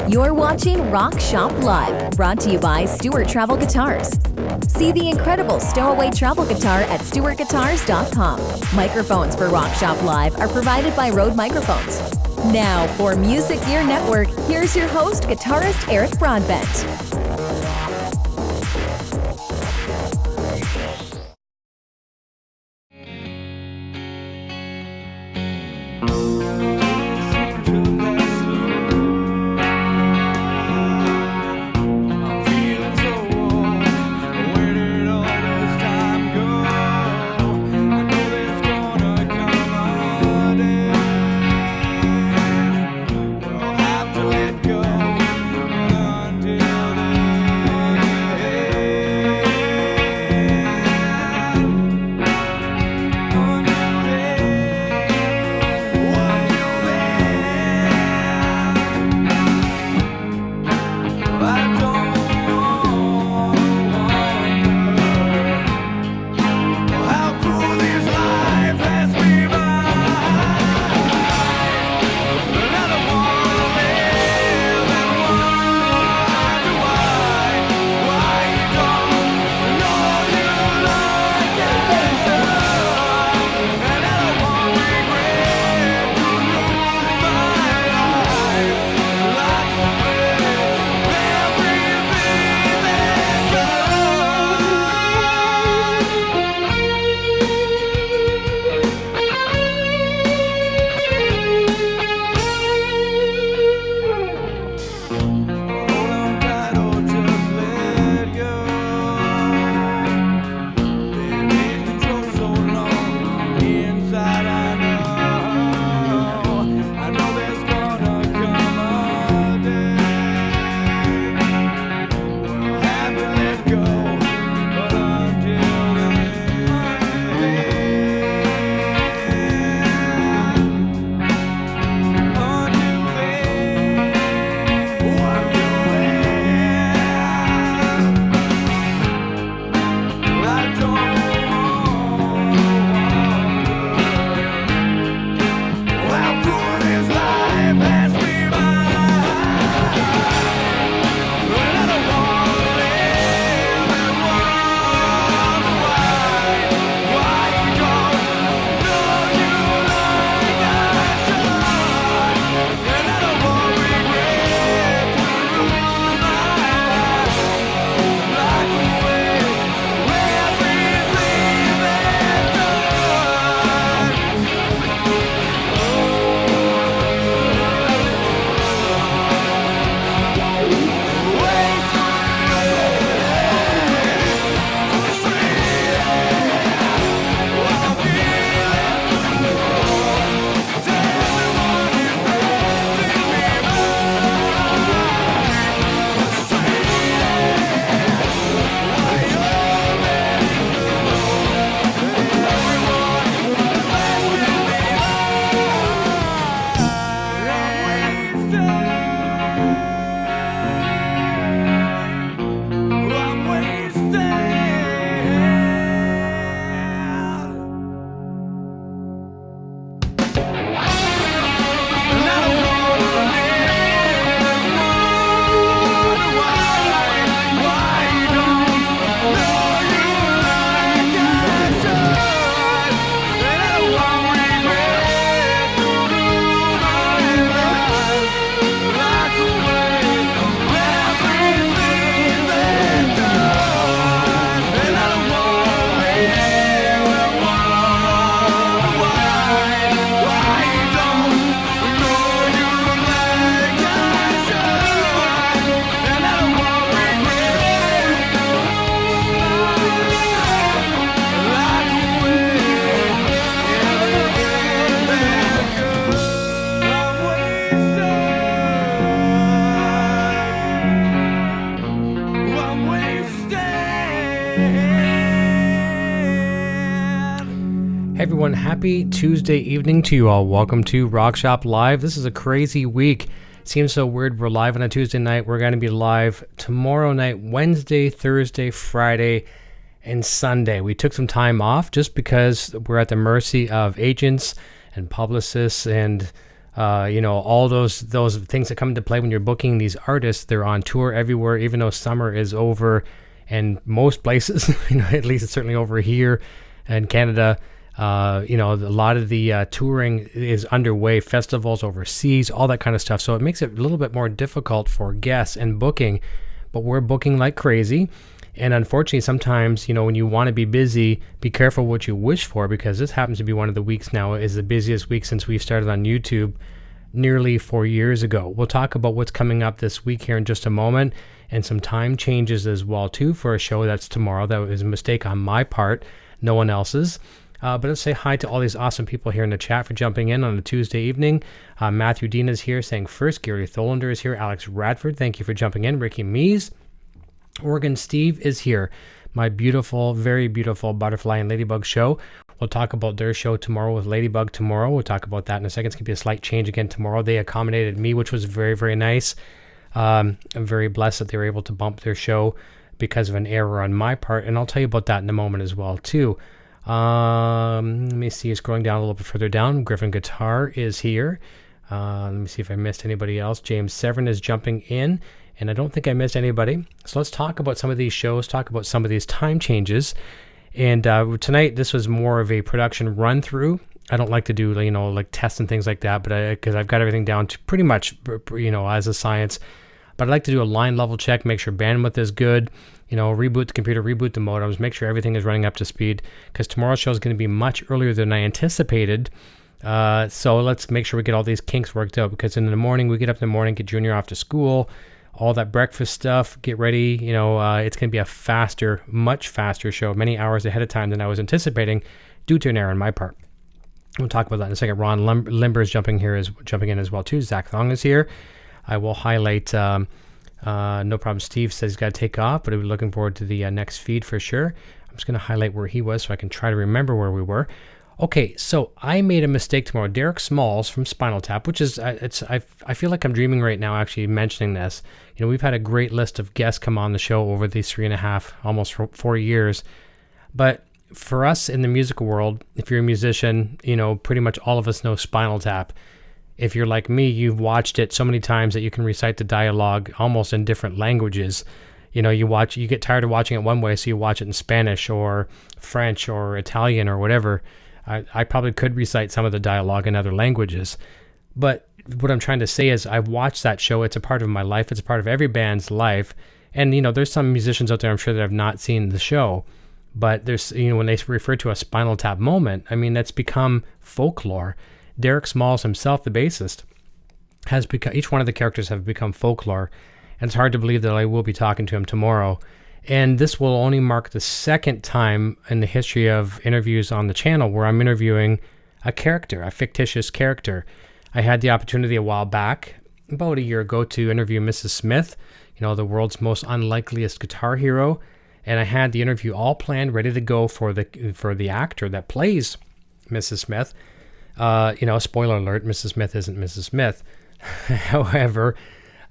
You're watching Rock Shop Live, brought to you by Stewart Travel Guitars. See the incredible stowaway travel guitar at stewartguitars.com. Microphones for Rock Shop Live are provided by Rode Microphones. Now, for Music Gear Network, here's your host, guitarist Eric Broadbent. Everyone, happy Tuesday evening to you all. Welcome to Rock Shop Live. This is a crazy week. Seems so weird. We're live on a Tuesday night. We're going to be live tomorrow night, Wednesday, Thursday, Friday, and Sunday. We took some time off just because we're at the mercy of agents and publicists and all those things that come into play when you're booking these artists. They're on tour everywhere, even though summer is over, and most places, at least it's certainly over here in Canada. A lot of the touring is underway, festivals overseas, all that kind of stuff. So it makes it a little bit more difficult for guests and booking, but we're booking like crazy. And unfortunately, sometimes, when you want to be busy, be careful what you wish for, because this happens to be one of the weeks now is the busiest week since we started on YouTube nearly 4 years ago. We'll talk about what's coming up this week here in just a moment, and some time changes as well, too, for a show that's tomorrow. That was a mistake on my part, no one else's. But let's say hi to all these awesome people here in the chat for jumping in on a Tuesday evening. Matthew Dean is here saying first. Gary Tholander is here. Alex Radford, thank you for jumping in. Ricky Mees. Oregon Steve is here. My beautiful, very beautiful Butterfly and Ladybug show. We'll talk about their show tomorrow with Ladybug tomorrow. We'll talk about that in a second. It's going to be a slight change again tomorrow. They accommodated me, which was very, very nice. I'm very blessed that they were able to bump their show because of an error on my part. And I'll tell you about that in a moment as well, too. Let me see. Scrolling down a little bit further down. Griffin Guitar is here. Let me see if I missed anybody else. James Severin is jumping in. And I don't think I missed anybody. So let's talk about some of these shows, talk about some of these time changes. And tonight, this was more of a production run through. I don't like to do, like tests and things like that, but because I've got everything down to pretty much, as a science. But I'd like to do a line level check, make sure bandwidth is good, reboot the computer, reboot the modems, make sure everything is running up to speed, because tomorrow's show is going to be much earlier than I anticipated. So let's make sure we get all these kinks worked out, because in the morning, we get up in the morning, get Junior off to school, all that breakfast stuff, get ready. It's going to be a much faster show, many hours ahead of time than I was anticipating due to an error on my part. We'll talk about that in a second. Ron Limber is jumping in as well, too. Zach Thong is here. I will highlight, no problem. Steve says he's got to take off, but we're looking forward to the next feed for sure. I'm just going to highlight where he was so I can try to remember where we were. Okay, so I made a mistake tomorrow. Derek Smalls from Spinal Tap, which is, I feel like I'm dreaming right now actually mentioning this. We've had a great list of guests come on the show over these 3.5, almost 4 years. But for us in the musical world, if you're a musician, pretty much all of us know Spinal Tap. If you're like me, you've watched it so many times that you can recite the dialogue almost in different languages. You get tired of watching it one way, so you watch it in Spanish or French or Italian or whatever. I probably could recite some of the dialogue in other languages. But what I'm trying to say is I've watched that show. It's a part of my life. It's a part of every band's life. And, there's some musicians out there, I'm sure, that have not seen the show. But there's, when they refer to a Spinal Tap moment, that's become folklore. Derek Smalls himself, the bassist, has become, each one of the characters have become folklore. And it's hard to believe that I will be talking to him tomorrow. And this will only mark the second time in the history of interviews on the channel where I'm interviewing a character, a fictitious character. I had the opportunity a while back, about a year ago, to interview Mrs. Smith, the world's most unlikeliest guitar hero. And I had the interview all planned, ready to go for the actor that plays Mrs. Smith. Spoiler alert, Mrs. Smith isn't Mrs. Smith. However,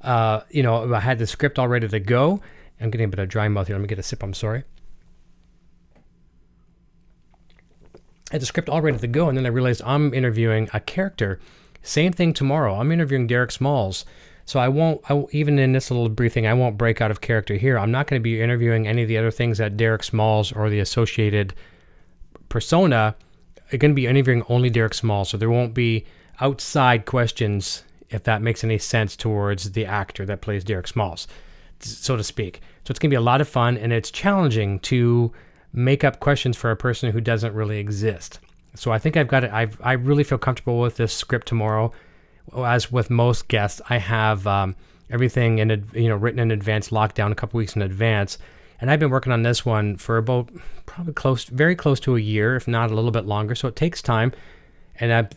I had the script all ready to go. I'm getting a bit of dry mouth here. Let me get a sip. I'm sorry. I had the script all ready to go, and then I realized I'm interviewing a character. Same thing tomorrow. I'm interviewing Derek Smalls. So even in this little briefing, I won't break out of character here. I'm not going to be interviewing any of the other things that Derek Smalls or the associated persona are going to be interviewing only Derek Smalls. So there won't be outside questions, if that makes any sense, towards the actor that plays Derek Smalls, so to speak. So it's going to be a lot of fun, and it's challenging to make up questions for a person who doesn't really exist. So I think I've got it. I really feel comfortable with this script tomorrow. As with most guests, I have everything written in advance, locked down a couple weeks in advance. And I've been working on this one for about very close to a year, if not a little bit longer. So it takes time. And I'm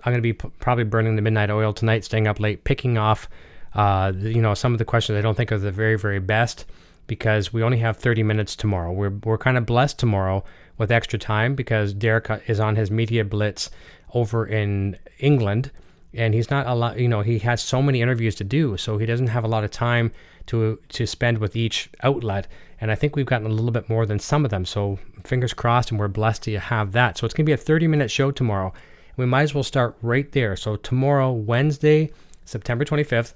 going to be probably burning the midnight oil tonight, staying up late, picking off some of the questions I don't think are the very, very best, because we only have 30 minutes tomorrow. We're kind of blessed tomorrow with extra time because Derek is on his media blitz over in England, and he's not a lot, he has so many interviews to do, so he doesn't have a lot of time to spend with each outlet. And I think we've gotten a little bit more than some of them. So fingers crossed, and we're blessed to have that. So it's going to be a 30-minute show tomorrow. We might as well start right there. So tomorrow, Wednesday, September 25th,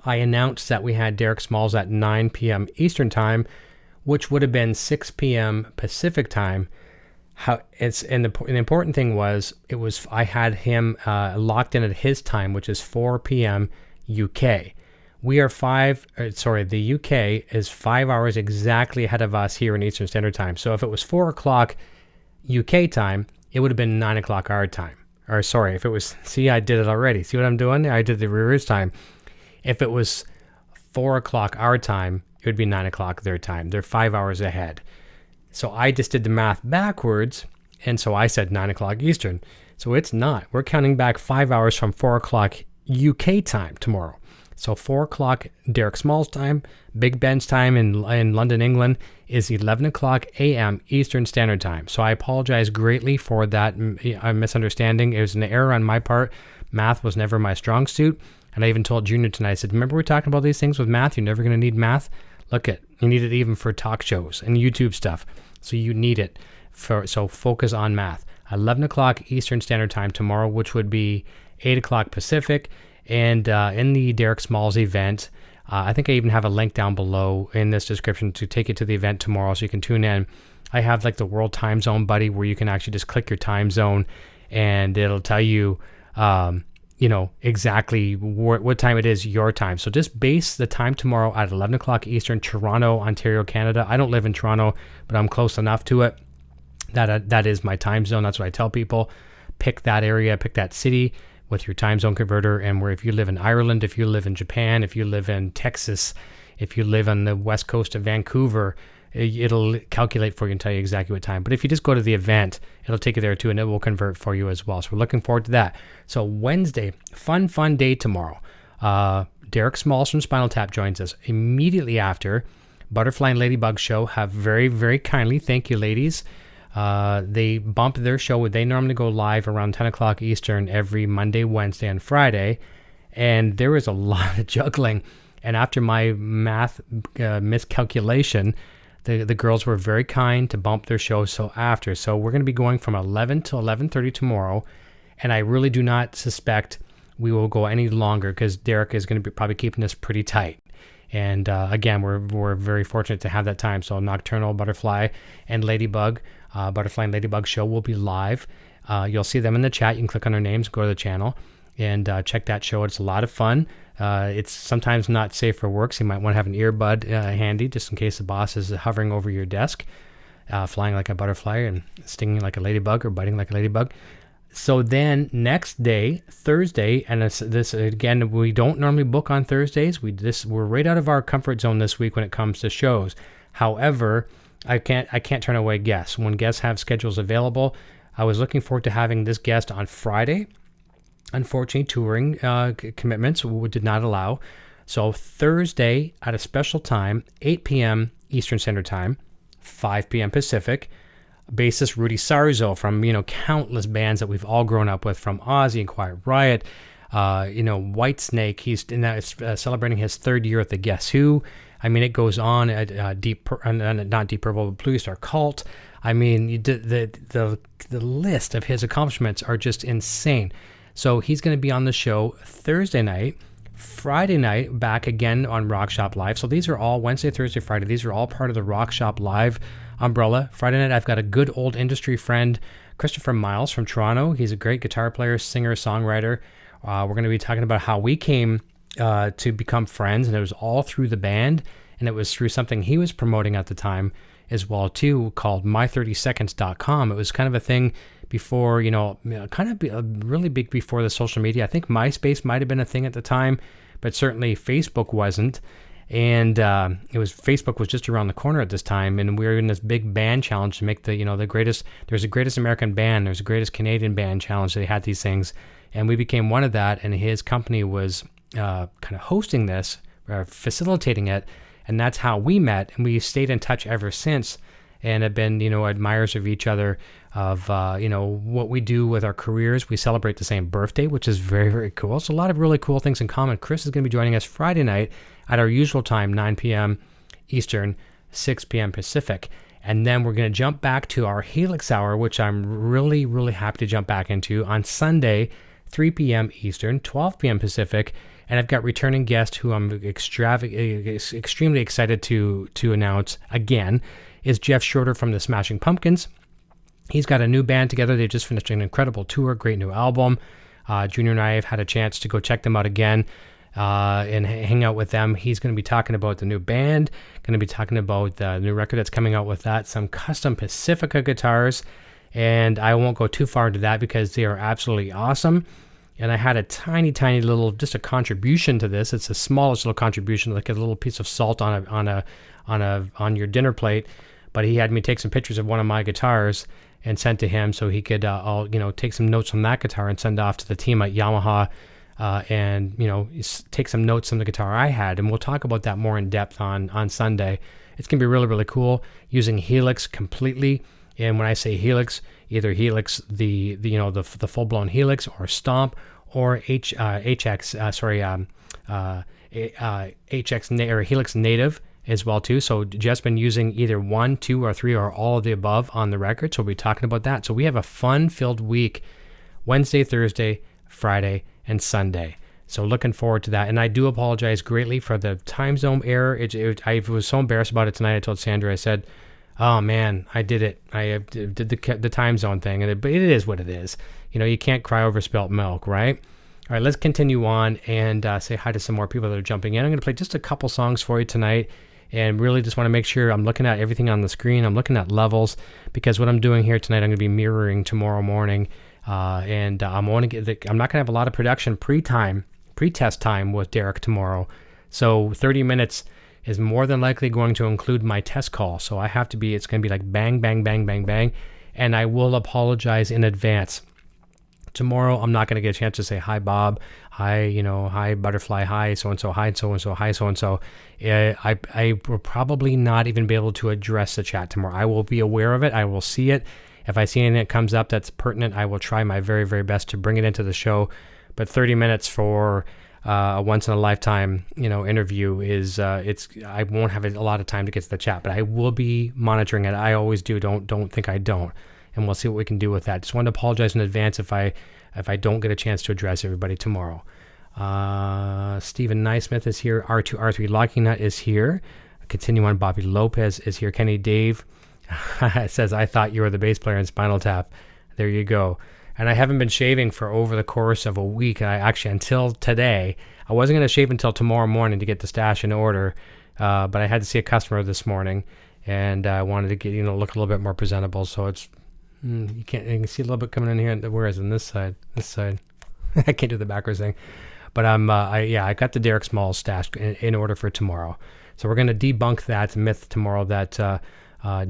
I announced that we had Derek Smalls at 9 p.m. Eastern Time, which would have been 6 p.m. Pacific Time. The important thing was I had him locked in at his time, which is 4 p.m. UK. We are the UK is 5 hours exactly ahead of us here in Eastern Standard Time. So if it was 4 o'clock UK time, it would have been 9 o'clock our time. Or sorry, if it was, see, I did it already. See what I'm doing? I did the reverse time. If it was 4 o'clock our time, it would be 9 o'clock their time. They're 5 hours ahead. So I just did the math backwards, and so I said 9 o'clock Eastern. So it's not. We're counting back 5 hours from 4 o'clock UK time tomorrow. So 4 o'clock Derek Smalls time, Big Ben's time in London, England, is 11 o'clock a.m. Eastern Standard Time. So I apologize greatly for that misunderstanding. It was an error on my part. Math was never my strong suit. And I even told Junior tonight, I said, remember we're talking about these things with math? You're never going to need math. Look it, you need it even for talk shows and YouTube stuff. So you need it. So focus on math. 11 o'clock Eastern Standard Time tomorrow, which would be 8 o'clock Pacific. And in the Derek Smalls event, I think I even have a link down below in this description to take you to the event tomorrow so you can tune in. I have like the World Time Zone Buddy where you can actually just click your time zone and it'll tell you, exactly what time it is your time. So just base the time tomorrow at 11 o'clock Eastern, Toronto, Ontario, Canada. I don't live in Toronto, but I'm close enough to it. That is my time zone. That's what I tell people. Pick that area, pick that city with your time zone converter, and where if you live in Ireland, if you live in Japan, if you live in Texas, if you live on the west coast of Vancouver, it'll calculate for you and tell you exactly what time. But if you just go to the event, it'll take you there too, and it will convert for you as well. So we're looking forward to that. So Wednesday, fun day tomorrow. Derek Smalls from Spinal Tap joins us immediately after. Butterfly and Ladybug show have very, very kindly, thank you ladies, they bump their show. They normally go live around 10 o'clock Eastern every Monday, Wednesday, and Friday. And there was a lot of juggling. And after my math miscalculation, the girls were very kind to bump their show so we're going to be going from 11 to 11:30 tomorrow. And I really do not suspect we will go any longer because Derek is going to be probably keeping us pretty tight. And again, we're very fortunate to have that time. So Nocturnal, Butterfly, and Ladybug, Butterfly and Ladybug show will be live. You'll see them in the chat. You can click on their names, go to the channel, and check that show. It's a lot of fun. It's sometimes not safe for work, so you might want to have an earbud handy just in case the boss is hovering over your desk, flying like a butterfly and stinging like a ladybug or biting like a ladybug. So then next day, Thursday, and this again, we don't normally book on Thursdays. We're right out of our comfort zone this week when it comes to shows. However, I can't turn away guests. When guests have schedules available, I was looking forward to having this guest on Friday. Unfortunately, touring commitments did not allow. So Thursday at a special time, 8 p.m. Eastern Standard Time, 5 p.m. Pacific. Bassist Rudy Sarzo from countless bands that we've all grown up with, from Ozzy and Quiet Riot, Whitesnake. He's celebrating his third year at the Guess Who. I mean, it goes on. Not Deep Purple, but Blue Star Cult. I mean, the list of his accomplishments are just insane. So he's going to be on the show Thursday night. Friday night, back again on Rock Shop Live. So these are all Wednesday, Thursday, Friday. These are all part of the Rock Shop Live umbrella. Friday night, I've got a good old industry friend, Christopher Miles from Toronto. He's a great guitar player, singer, songwriter. We're going to be talking about how we came to become friends, and it was all through the band, and it was through something he was promoting at the time as well too, called my30seconds.com. It was kind of a thing before, really big before the social media. I think MySpace might have been a thing at the time, but certainly Facebook wasn't. And Facebook was just around the corner at this time, and we were in this big band challenge to make the greatest. There's a greatest American band, there's a greatest Canadian band challenge. They had these things, and we became one of that. And his company was kind of hosting this, facilitating it, and that's how we met. And we stayed in touch ever since, and have been admirers of each other, of what we do with our careers. We celebrate the same birthday, which is very, very cool. So a lot of really cool things in common. Chris is going to be joining us Friday night at our usual time, 9 p.m. Eastern, 6 p.m. Pacific. And then we're going to jump back to our Helix hour, which I'm really, really happy to jump back into on Sunday, 3 p.m. Eastern, 12 p.m. Pacific. And I've got returning guest who I'm extremely excited to announce again is Jeff Schroeder from the Smashing Pumpkins. He's got a new band together. They just finished an incredible tour, great new album. Junior and I have had a chance to go check them out again and hang out with them. He's going to be talking about the new band, going to be talking about the new record that's coming out with that, some custom Pacifica guitars, and I won't go too far into that because they are absolutely awesome. And I had a tiny little, just a contribution to this. It's the smallest little contribution, like a little piece of salt on your dinner plate. But he had me take some pictures of one of my guitars and sent to him so he could, take some notes on that guitar and send off to the team at Yamaha, and take some notes on the guitar I had. And we'll talk about that more in depth on Sunday. It's gonna be really, really cool using Helix completely. And when I say Helix, either Helix, the full-blown Helix, or Stomp, or HX or Helix Native as well too. So Jeff's been using either 1, 2, or 3, or all of the above on the record. So we'll be talking about that. So we have a fun-filled week, Wednesday, Thursday, Friday, and Sunday. So looking forward to that. And I do apologize greatly for the time zone error. I was so embarrassed about it tonight. I told Sandra, I said, oh man, I did it. I did the time zone thing, but it is what it is. You can't cry over spilt milk, right? All right, let's continue on and say hi to some more people that are jumping in. I'm going to play just a couple songs for you tonight, and really just want to make sure I'm looking at everything on the screen. I'm looking at levels, because what I'm doing here tonight, I'm going to be mirroring tomorrow morning, and I'm not going to have a lot of production pre-test time with Derek tomorrow. So 30 minutes is more than likely going to include my test call. So it's going to be like bang, bang, bang, bang, bang. And I will apologize in advance. Tomorrow, I'm not going to get a chance to say, hi, Bob, hi, Butterfly, hi, so-and-so, hi, so-and-so, hi, so-and-so. I will probably not even be able to address the chat tomorrow. I will be aware of it. I will see it. If I see anything that comes up that's pertinent, I will try my very, very best to bring it into the show. But 30 minutes for a once-in-a-lifetime, interview is, I won't have a lot of time to get to the chat, but I will be monitoring it. I always do. Don't think I don't. And we'll see what we can do with that. Just wanted to apologize in advance if I don't get a chance to address everybody tomorrow. Stephen Naismith is here. R2R3 Locking Nut is here. Continue on. Bobby Lopez is here. Kenny Dave says, I thought you were the bass player in Spinal Tap. There you go. And I haven't been shaving for over the course of a week. Until today, I wasn't going to shave until tomorrow morning to get the stash in order. But I had to see a customer this morning, and I wanted to get, look a little bit more presentable. So it's, you can see a little bit coming in here. Where is it? This side. I can't do the backwards thing. But I got the Derek Smalls stash in order for tomorrow. So we're going to debunk that myth tomorrow that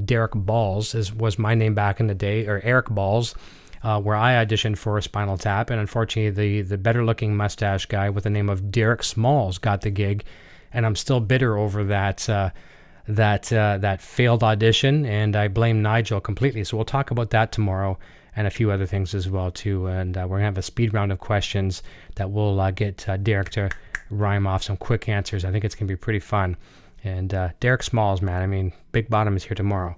Derek Balls was my name back in the day, or Eric Balls, where I auditioned for Spinal Tap, and unfortunately the better-looking mustache guy with the name of Derek Smalls got the gig, and I'm still bitter over that failed audition, and I blame Nigel completely. So we'll talk about that tomorrow and a few other things as well too, and we're gonna have a speed round of questions that will get Derek to rhyme off some quick answers. I think it's gonna be pretty fun. And Derek Smalls, man, Big Bottom is here tomorrow.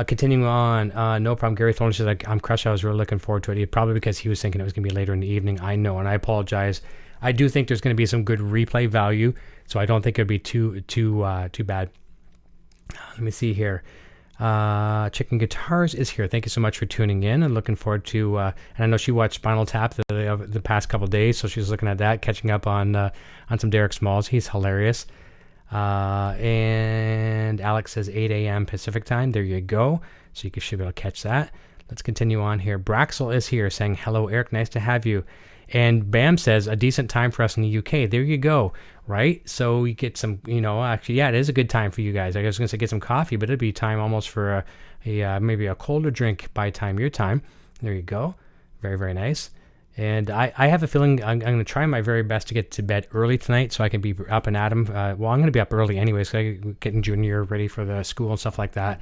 Continuing on, no problem. Gary Thorne says, I'm crushed. I was really looking forward to it. Probably because he was thinking it was going to be later in the evening. I know, and I apologize. I do think there's going to be some good replay value, so I don't think it'll be too bad. Let me see here. Chicken Guitars is here. Thank you so much for tuning in and looking forward to. And I know she watched Spinal Tap the past couple of days, so she's looking at that, catching up on some Derek Smalls. He's hilarious. And Alex says 8 a.m. Pacific time. There you go. So you should be able to catch that. Let's continue on here. Braxel is here saying, hello, Eric. Nice to have you. And Bam says, a decent time for us in the UK. There you go. Right? So we get some, actually, yeah, it is a good time for you guys. I was going to say get some coffee, but it'd be time almost for maybe a colder drink by time your time. There you go. Very, very nice. And I have a feeling I'm going to try my very best to get to bed early tonight so I can be up and at 'em. I'm going to be up early anyways, because I'm getting Junior ready for the school and stuff like that.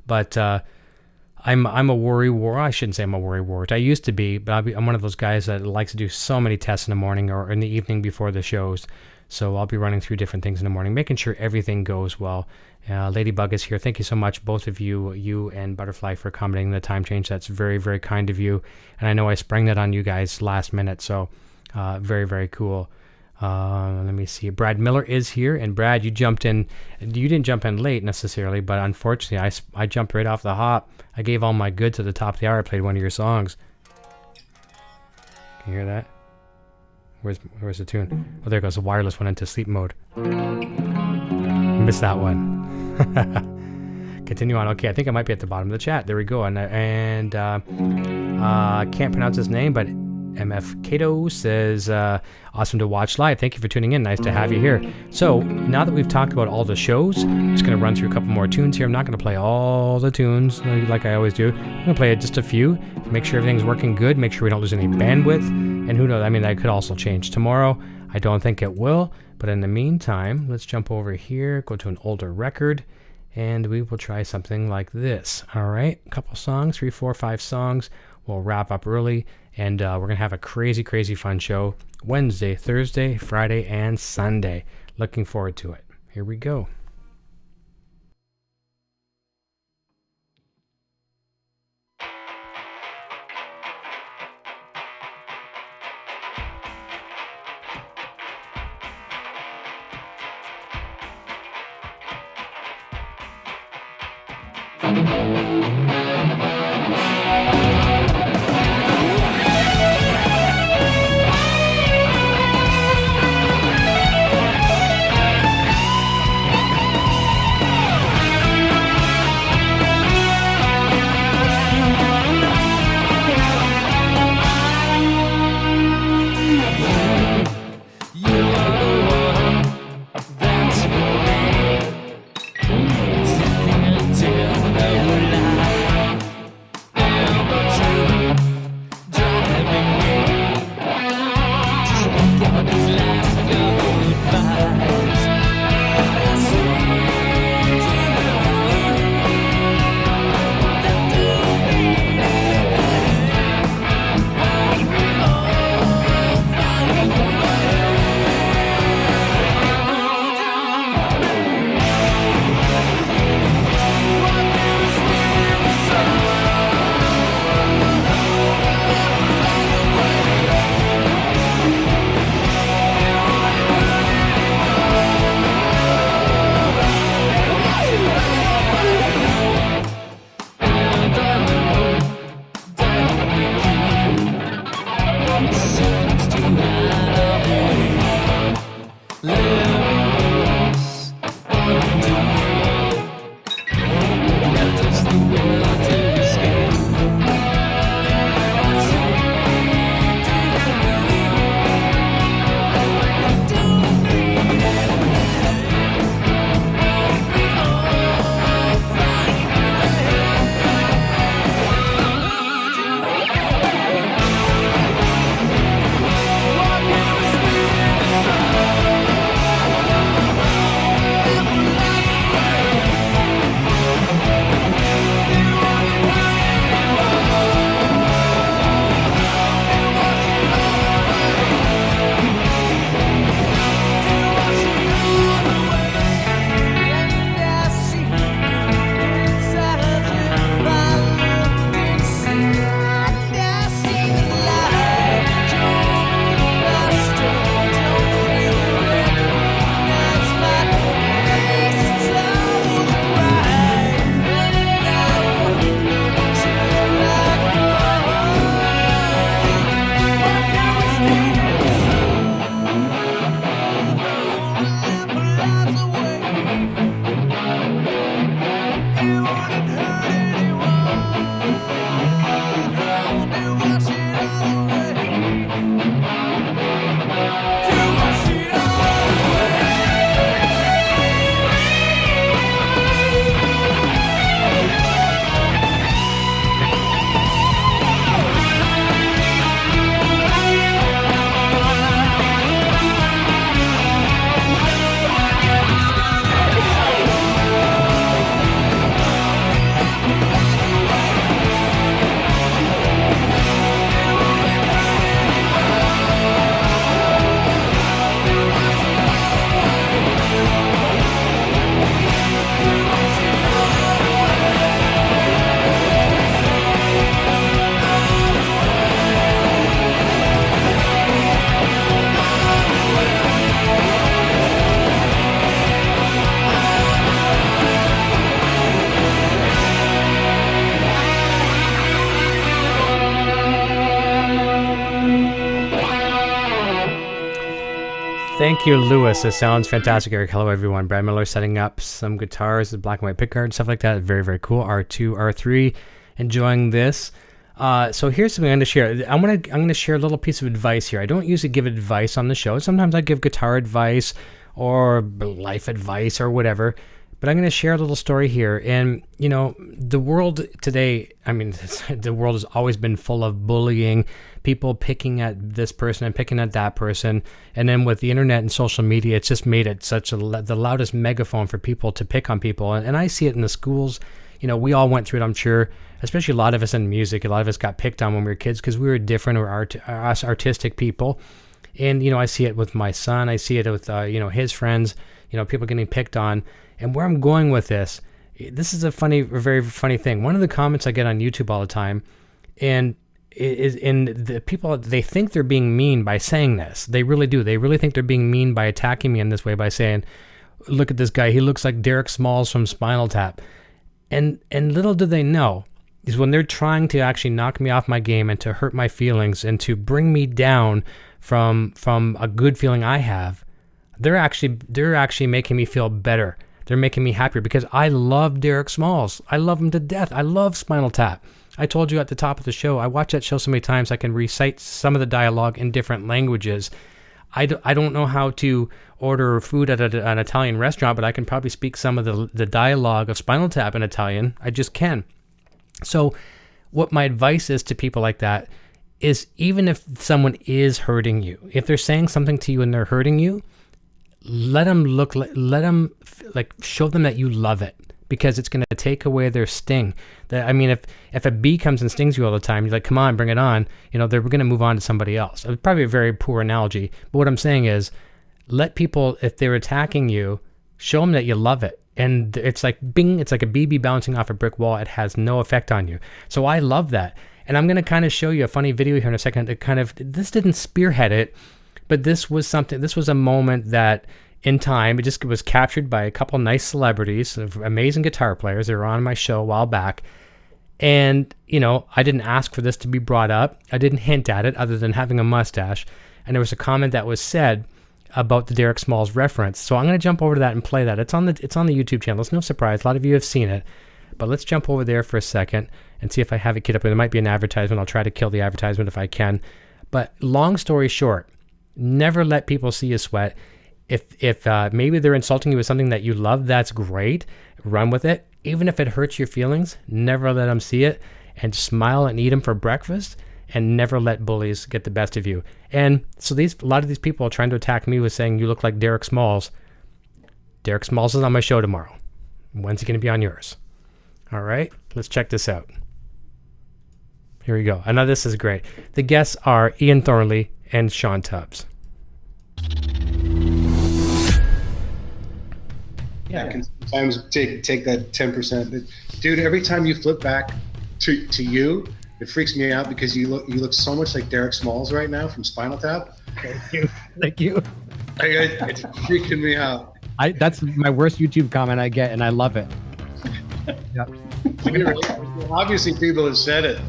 But I'm a worry wart. I shouldn't say I'm a worry wart. I used to be, but I'm one of those guys that likes to do so many tests in the morning or in the evening before the shows. So I'll be running through different things in the morning, making sure everything goes well. Ladybug is here. Thank you so much, both of you and Butterfly, for accommodating the time change. That's very, very kind of you. And I know I sprang that on you guys last minute, so very, very cool. Let me see. Brad Miller is here, and Brad, you jumped in. You didn't jump in late necessarily, but unfortunately, I jumped right off the hop. I gave all my goods at the top of the hour. I played one of your songs. Can you hear that? Where's the tune? Oh, there goes. The wireless went into sleep mode. Missed that one. Continue on. Okay, I think I might be at the bottom of the chat. There we go. And can't pronounce his name, but MF Cato says, awesome to watch live. Thank you for tuning in. Nice to have you here. So now that we've talked about all the shows, I'm just going to run through a couple more tunes here. I'm not going to play all the tunes like I always do. I'm going to play just a few to make sure everything's working good, make sure we don't lose any bandwidth. And who knows, I mean, that could also change tomorrow. I don't think it will. But in the meantime, let's jump over here, go to an older record, and we will try something like this. All right, a couple songs, 3, 4, 5 songs. We'll wrap up early, and we're going to have a crazy, crazy fun show Wednesday, Thursday, Friday, and Sunday. Looking forward to it. Here we go. Something until no light. Thank you, Lewis. It sounds fantastic, Eric. Hello, everyone. Brad Miller setting up some guitars, the black and white pickguard, stuff like that. Very, very cool. R2, R3, enjoying this. So here's something I'm going to share. I'm going to share a little piece of advice here. I don't usually give advice on the show. Sometimes I give guitar advice or life advice or whatever. But I'm going to share a little story here. And, you know, the world today, I mean, the world has always been full of bullying, people picking at this person and picking at that person. And then with the internet and social media, it's just made it the loudest megaphone for people to pick on people. And I see it in the schools. You know, we all went through it, I'm sure, especially a lot of us in music. A lot of us got picked on when we were kids because we were different, or us artistic people. And, you know, I see it with my son. I see it with, you know, his friends, you know, people getting picked on. And where I'm going with this is a very funny thing. One of the comments I get on YouTube all the time, and is in the people, they think they're being mean by saying this. They really do. They really think they're being mean by attacking me in this way by saying, look at this guy. He looks like Derek Smalls from Spinal Tap. And little do they know is when they're trying to actually knock me off my game and to hurt my feelings and to bring me down from a good feeling I have, they're actually making me feel better. They're making me happier because I love Derek Smalls. I love him to death. I love Spinal Tap. I told you at the top of the show, I watch that show so many times I can recite some of the dialogue in different languages. I don't know how to order food at an Italian restaurant, but I can probably speak some of the dialogue of Spinal Tap in Italian. I just can. So what my advice is to people like that is, even if someone is hurting you, if they're saying something to you and they're hurting you, let them show them that you love it, because it's going to take away their sting. I mean, if a bee comes and stings you all the time, you're like, come on, bring it on. You know, they're going to move on to somebody else. It's probably a very poor analogy, but what I'm saying is, let people, if they're attacking you, show them that you love it. And it's like bing, it's like a BB bouncing off a brick wall. It has no effect on you. So I love that. And I'm going to kind of show you a funny video here in a second that this didn't spearhead it, but this was a moment that in time, it was captured by a couple nice celebrities, amazing guitar players. They were on my show a while back. And, you know, I didn't ask for this to be brought up. I didn't hint at it other than having a mustache. And there was a comment that was said about the Derek Smalls reference. So I'm going to jump over to that and play that. It's on the YouTube channel. It's no surprise. A lot of you have seen it. But let's jump over there for a second and see if I have it queued up. There might be an advertisement. I'll try to kill the advertisement if I can. But long story short, never let people see you sweat. If maybe they're insulting you with something that you love, that's great. Run with it. Even if it hurts your feelings, never let them see it, and smile and eat them for breakfast, and never let bullies get the best of you. And so a lot of these people are trying to attack me with saying you look like Derek Smalls. Derek Smalls is on my show tomorrow. When's he going to be on yours? All right, let's check this out. Here we go. I know this is great. The guests are Ian Thornley and Sean Tubbs. Yeah, I can sometimes take that 10%. Dude, every time you flip back to you, it freaks me out because you look so much like Derek Smalls right now from Spinal Tap. Thank you. It's freaking me out. That's my worst YouTube comment I get, and I love it. Yep. Obviously, people have said it.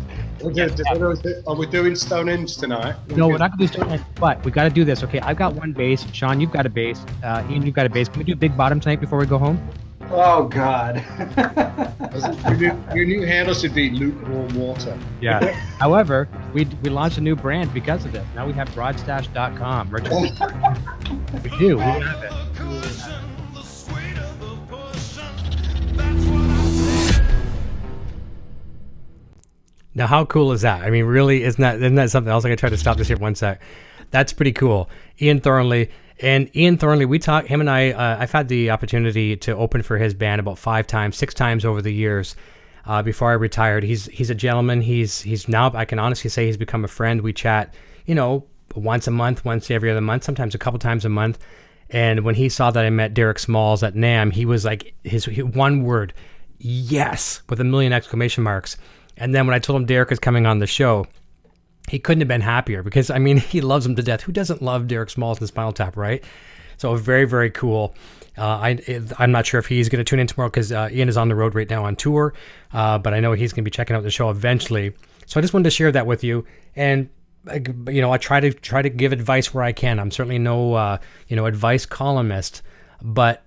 Are we doing Stonehenge tonight? No, we're not going to do Stonehenge, but we got to do this. Okay, I've got one bass. Sean, you've got a bass. Ian, you've got a bass. Can we do Big Bottom tonight before we go home? Oh, God. Your new handle should be lukewarm water. Yeah. However, we launched a new brand because of this. Now we have broadstash.com. We do. We have it. Now, how cool is that? I mean, really, isn't that something else? I try to stop this here 1 sec. That's pretty cool. Ian Thornley. And Ian Thornley, him and I've had the opportunity to open for his band about 6 times over the years before I retired. He's a gentleman. He's now, I can honestly say, he's become a friend. We chat, you know, once a month, once every other month, sometimes a couple times a month. And when he saw that I met Derek Smalls at NAMM, he was like, his one word, yes, with a million exclamation marks. And then when I told him Derek is coming on the show, he couldn't have been happier because, I mean, he loves him to death. Who doesn't love Derek Smalls and Spinal Tap, right? So very, very cool. I'm not sure if he's going to tune in tomorrow because Ian is on the road right now on tour, but I know he's going to be checking out the show eventually. So I just wanted to share that with you. And I try to give advice where I can. I'm certainly no advice columnist, but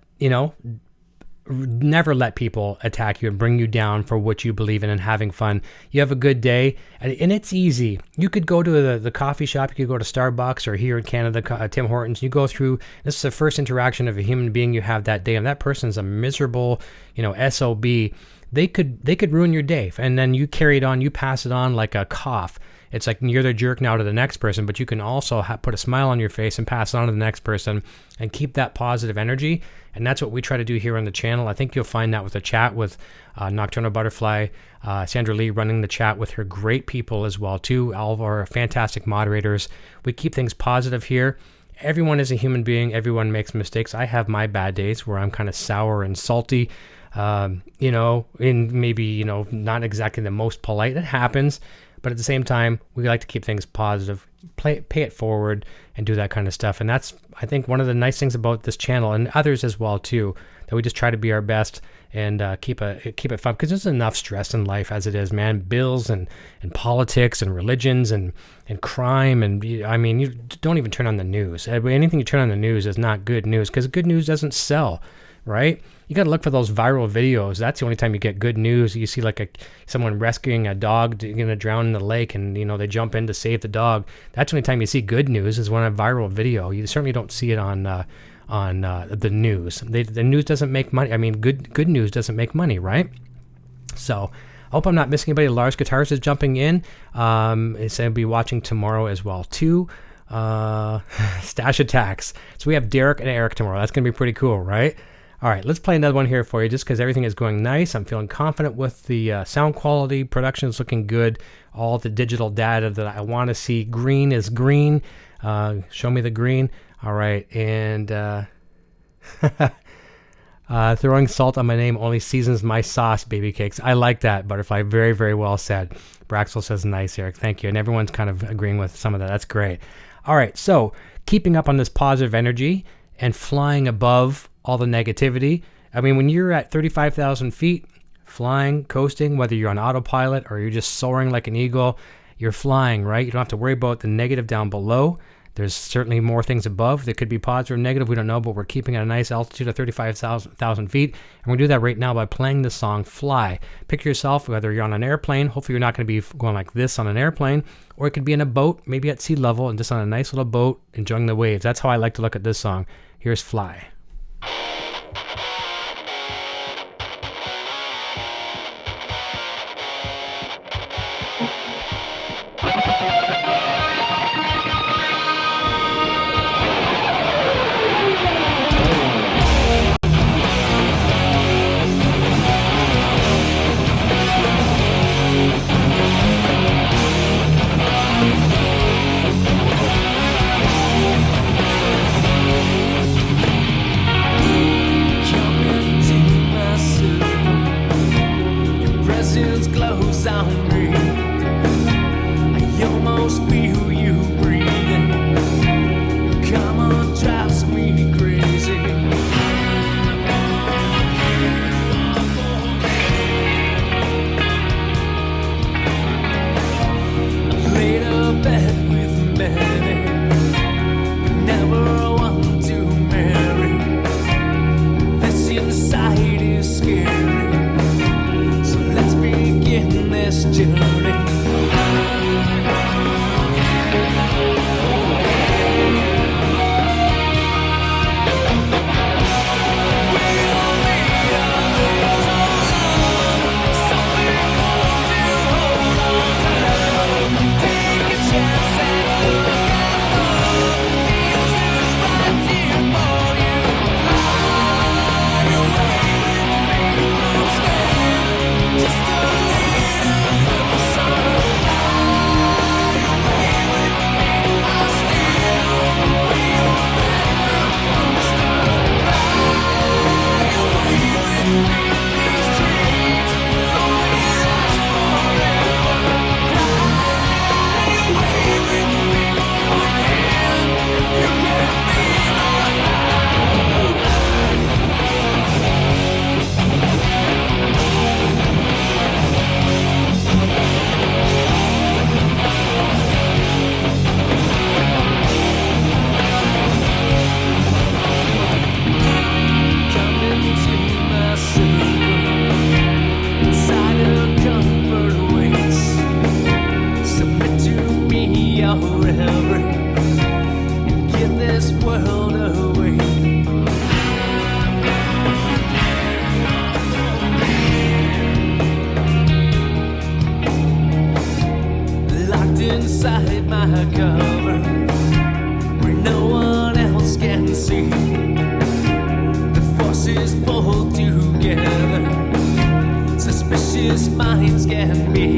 never let people attack you and bring you down for what you believe in and having fun. You have a good day, and it's easy. You could go to the coffee shop, you could go to Starbucks, or here in Canada, Tim Hortons. You go through, this is the first interaction of a human being you have that day, and that person's a miserable, SOB. They could ruin your day, and then you carry it on, you pass it on like a cough. It's like you're the jerk now to the next person, but you can also put a smile on your face and pass it on to the next person and keep that positive energy. And that's what we try to do here on the channel. I think you'll find that with the chat with Nocturnal Butterfly, Sandra Lee running the chat with her great people as well too, all of our fantastic moderators. We keep things positive here. Everyone is a human being. Everyone makes mistakes. I have my bad days where I'm kind of sour and salty, in maybe, not exactly the most polite. It happens. But at the same time, we like to keep things positive, pay it forward, and do that kind of stuff. And that's, I think, one of the nice things about this channel, and others as well too, that we just try to be our best and keep it fun, because there's enough stress in life as it is, man. Bills and politics and religions and crime, and you don't even turn on the news. Anything you turn on the news is not good news, because good news doesn't sell, right? You got to look for those viral videos. That's the only time you get good news. You see like someone rescuing a dog going to drown in the lake, and they jump in to save the dog. That's the only time you see good news, is when a viral video. You certainly don't see it on the news. The news doesn't make money. Good news doesn't make money, right? So I hope I'm not missing anybody. Lars Guitars is jumping in. It's going to be watching tomorrow as well too. Stash Attacks. So we have Derek and Eric tomorrow. That's going to be pretty cool, right? All right, let's play another one here for you, just because everything is going nice. I'm feeling confident with the sound quality. Production is looking good. All the digital data that I want to see. Green is green. Show me the green. All right, and throwing salt on my name only seasons my sauce, baby cakes. I like that, Butterfly. Very, very well said. Braxel says nice, Eric. Thank you. And everyone's kind of agreeing with some of that. That's great. All right, so keeping up on this positive energy and flying above all the negativity. When you're at 35,000 feet, flying, coasting, whether you're on autopilot or you're just soaring like an eagle, you're flying, right? You don't have to worry about the negative down below. There's certainly more things above that could be positive or negative. We don't know, but we're keeping at a nice altitude of 35,000 feet. And we're going to do that right now by playing the song Fly. Picture yourself, whether you're on an airplane, hopefully you're not going to be going like this on an airplane, or it could be in a boat, maybe at sea level, and just on a nice little boat, enjoying the waves. That's how I like to look at this song. Here's Fly. Just a little inside my cover where no one else can see. The forces pull together, suspicious minds can be.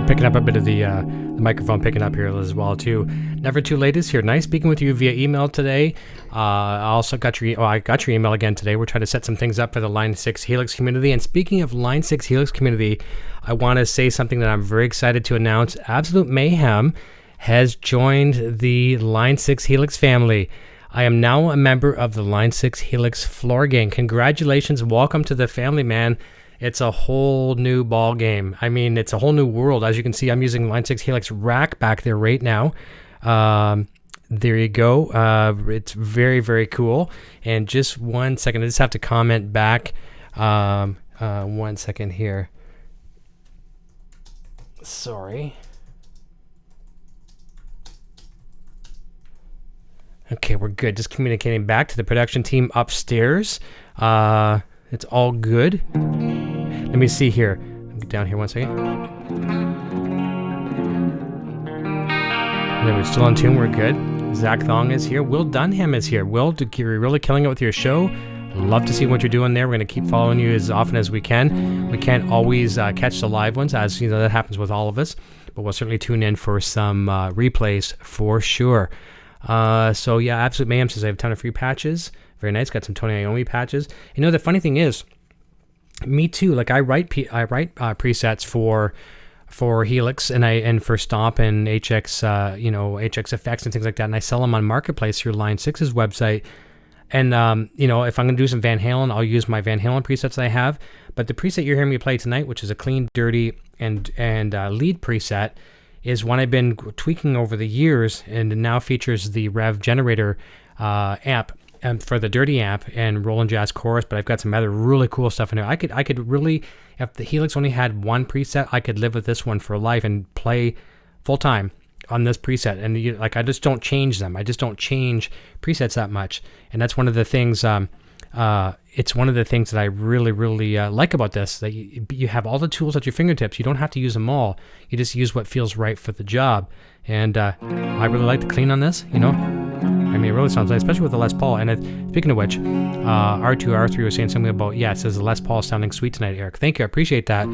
Picking up a bit of the microphone picking up here as well too. Never Too Late is here. Nice speaking with you via email today. I also got I got your email again today. We're trying to set some things up for the Line 6 Helix community. And speaking of Line 6 Helix community, I want to say something that I'm very excited to announce. Absolute Mayhem has joined the Line 6 Helix family. I am now a member of the Line 6 Helix floor gang. Congratulations. Welcome to the family, man. It's a whole new ball game. I mean, it's a whole new world. As you can see, I'm using Line 6 Helix rack back there right now. There you go. It's very, very cool. And just 1 second, I just have to comment back. 1 second here. Sorry. Okay, we're good. Just communicating back to the production team upstairs. It's all good. Let me see here. Get down here 1 second. And then we're still on tune. We're good. Zach Thong is here. Will Dunham is here. Will, you're really killing it with your show. Love to see what you're doing there. We're going to keep following you as often as we can. We can't always catch the live ones, as you know, that happens with all of us. But we'll certainly tune in for some replays for sure. So yeah, Absolute Mayhem says I have a ton of free patches. Very nice. Got some Tony Iommi patches. You know, the funny thing is, me too. Like I write presets for Helix and for Stomp and HX, HX effects and things like that, and I sell them on Marketplace through Line 6's website. And if I'm gonna do some Van Halen, I'll use my Van Halen presets that I have. But the preset you're hearing me play tonight, which is a clean, dirty, and lead preset, is one I've been tweaking over the years, and now features the Rev Generator amp. For the dirty amp and Roland Jazz chorus, but I've got some other really cool stuff in there. I could really, if the Helix only had one preset, I could live with this one for life and play full time on this preset. And I just don't change them. I just don't change presets that much. And that's one of the things. It's one of the things that I really, really like about this. That you have all the tools at your fingertips. You don't have to use them all. You just use what feels right for the job. And I really like the clean on this. I mean, it really sounds nice, especially with the Les Paul. And speaking of which, R2R3 was saying something about, it says the Les Paul sounding sweet tonight, Eric. Thank you, I appreciate that.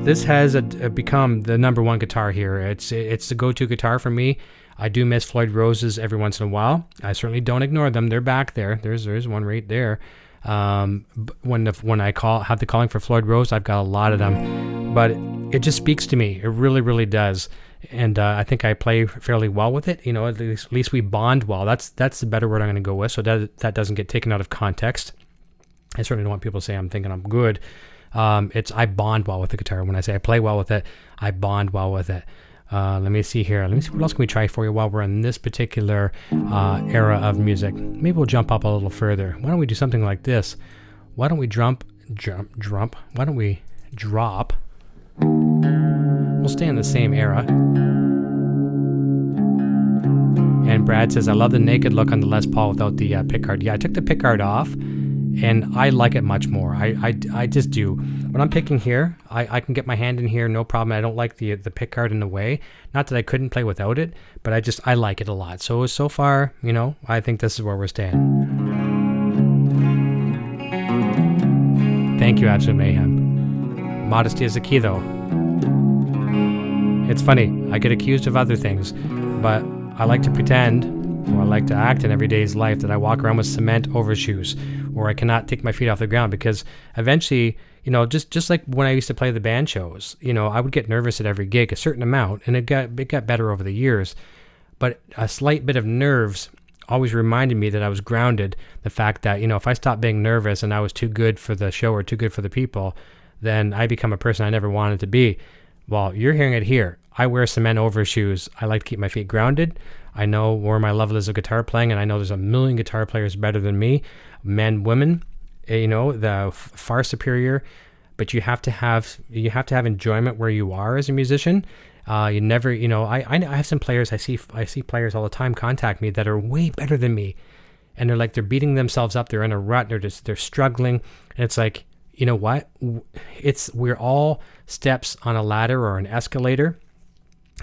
This has become the number one guitar here. It's the go-to guitar for me. I do miss Floyd Roses every once in a while. I certainly don't ignore them. They're back there. There's one right there. When I have the calling for Floyd Rose, I've got a lot of them. But it just speaks to me. It really, really does. And I think I play fairly well with it. At least we bond well. That's the better word I'm going to go with, so that doesn't get taken out of context. I certainly don't want people to say I'm thinking I'm good. I bond well with the guitar. When I say I play well with it, I bond well with it. Let me see here. Let me see what else can we try for you while we're in this particular era of music. Maybe we'll jump up a little further. Why don't we do something like this? Why don't we jump? Why don't we drop? We'll stay in the same era. And Brad says, I love the naked look on the Les Paul without the pickguard. Yeah, I took the pickguard off, and I like it much more. I just do. When I'm picking here, I can get my hand in here, no problem. I don't like the pickguard in the way. Not that I couldn't play without it, but I like it a lot. So far, I think this is where we're staying. Thank you, Absolute Mayhem. Modesty is the key, though. It's funny, I get accused of other things, but I like to pretend, or I like to act in everyday's life that I walk around with cement over shoes, or I cannot take my feet off the ground, because eventually, just like when I used to play the band shows, I would get nervous at every gig, a certain amount, and it got better over the years. But a slight bit of nerves always reminded me that I was grounded. The fact that, if I stopped being nervous and I was too good for the show or too good for the people, then I become a person I never wanted to be. Well, you're hearing it here. I wear cement over shoes. I like to keep my feet grounded. I know where my level is of guitar playing, and I know there's a million guitar players better than me, men, women, the far superior. But you have to have enjoyment where you are as a musician. You never, I have some players. I see players all the time contact me that are way better than me, and they're beating themselves up. They're in a rut. They're struggling, and it's like, you know what? We're all steps on a ladder or an escalator.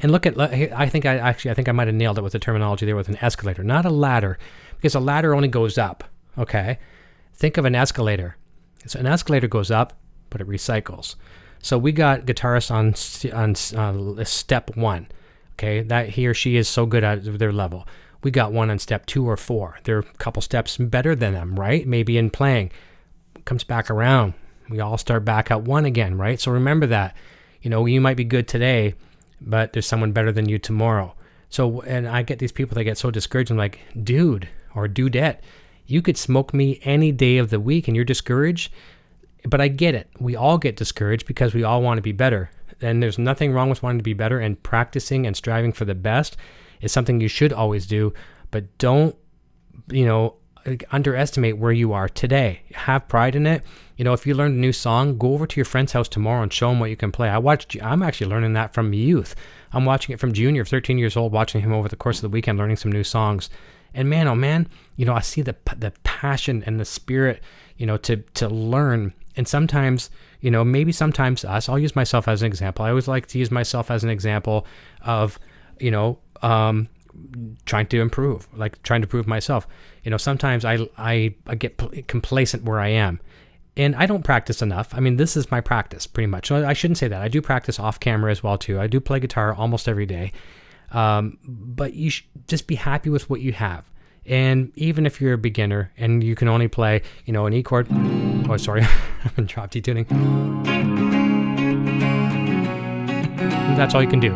And I think I might have nailed it with the terminology there with an escalator, not a ladder, because a ladder only goes up. Okay, think of an escalator. So an escalator goes up, but it recycles. So we got guitarists on step 1. Okay, that he or she is so good at their level. We got one on step 2 or 4. They're a couple steps better than them, right? Maybe in playing. Comes back around. We all start back at 1 again, right? So remember that. You might be good today, but there's someone better than you tomorrow. So, and I get these people that get so discouraged. I'm like, dude or dudette, you could smoke me any day of the week and you're discouraged. But I get it. We all get discouraged because we all want to be better. And there's nothing wrong with wanting to be better, and practicing and striving for the best is something you should always do. But don't, underestimate where you are today. Have pride in it. If you learned a new song, go over to your friend's house tomorrow and show him what you can play. I'm actually learning that from youth. I'm watching it from Junior, 13 years old, watching him over the course of the weekend, learning some new songs. And man, oh man, I see the passion and the spirit, to learn. And sometimes, maybe sometimes I'll use myself as an example. I always like to use myself as an example of, trying to improve, like trying to prove myself. Sometimes I get complacent where I am, and I don't practice enough. I mean, this is my practice pretty much. I shouldn't say that. I do practice off camera as well too. I do play guitar almost every day. But you should just be happy with what you have. And even if you're a beginner and you can only play, an E chord. Oh, sorry, I've been drop D tuning. That's all you can do.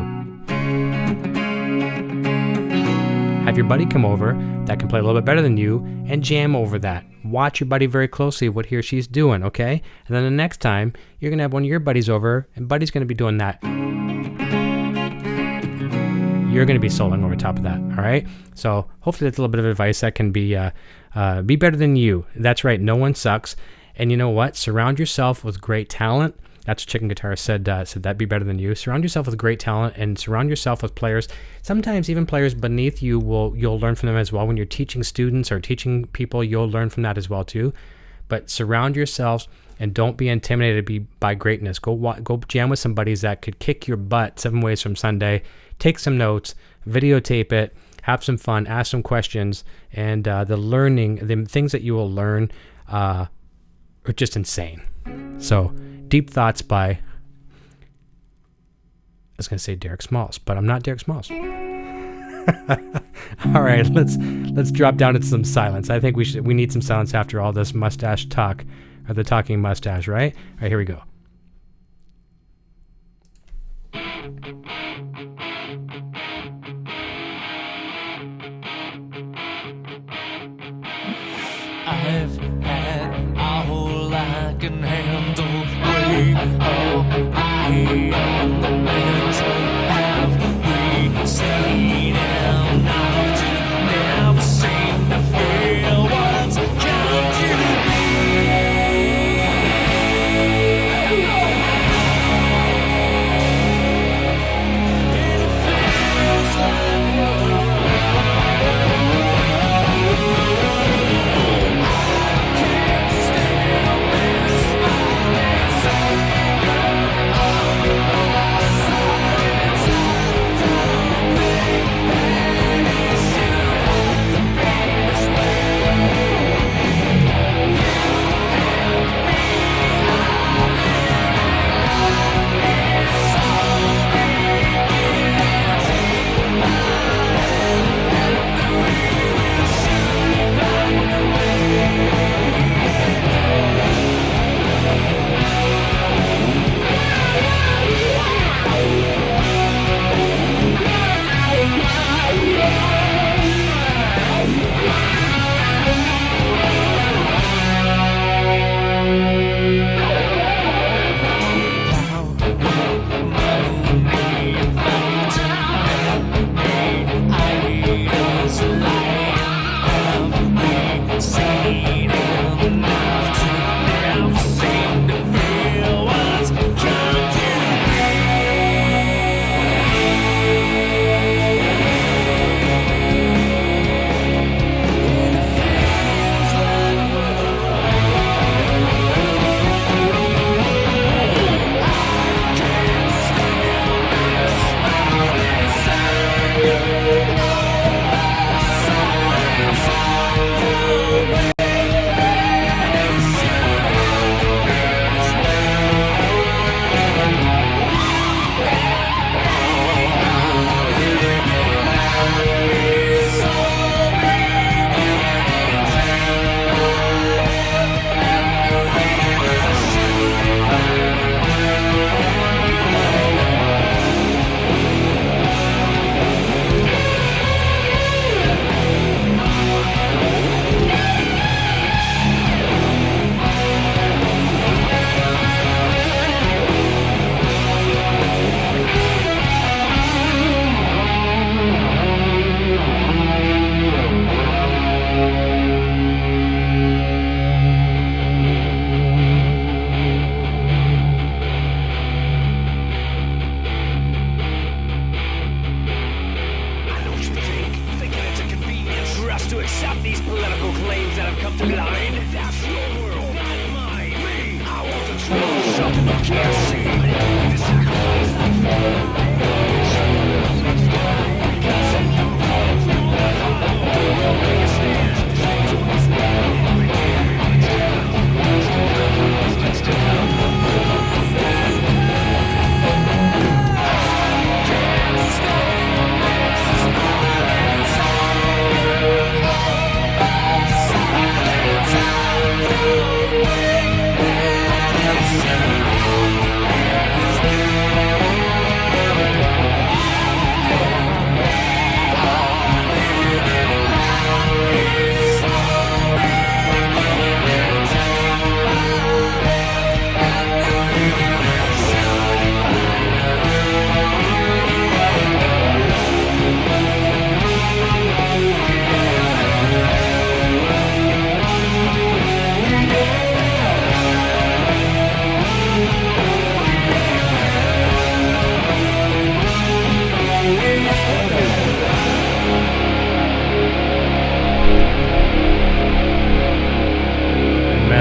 Have your buddy come over that can play a little bit better than you and jam over that. Watch your buddy very closely, what he or she's doing, okay? And then the next time, you're going to have one of your buddies over, and buddy's going to be doing that. You're going to be soloing over top of that, all right? So hopefully that's a little bit of advice that can be better than you. That's right, no one sucks. And you know what? Surround yourself with great talent. That's what Chicken Guitar said that be better than you. Surround yourself with great talent, and surround yourself with players. Sometimes even players beneath you you'll learn from them as well. When you're teaching students or teaching people, you'll learn from that as well too. But surround yourselves and don't be intimidated by greatness. Go jam with some buddies that could kick your butt 7 ways from Sunday. Take some notes, videotape it, have some fun, ask some questions, and the things that you will learn are just insane. So, Deep Thoughts by, I was going to say Derek Smalls, but I'm not Derek Smalls. All right, let's drop down into some silence. I think we need some silence after all this mustache talk, or the talking mustache, right? All right, here we go. I've had all I can handle. Way up high on the mantle. Have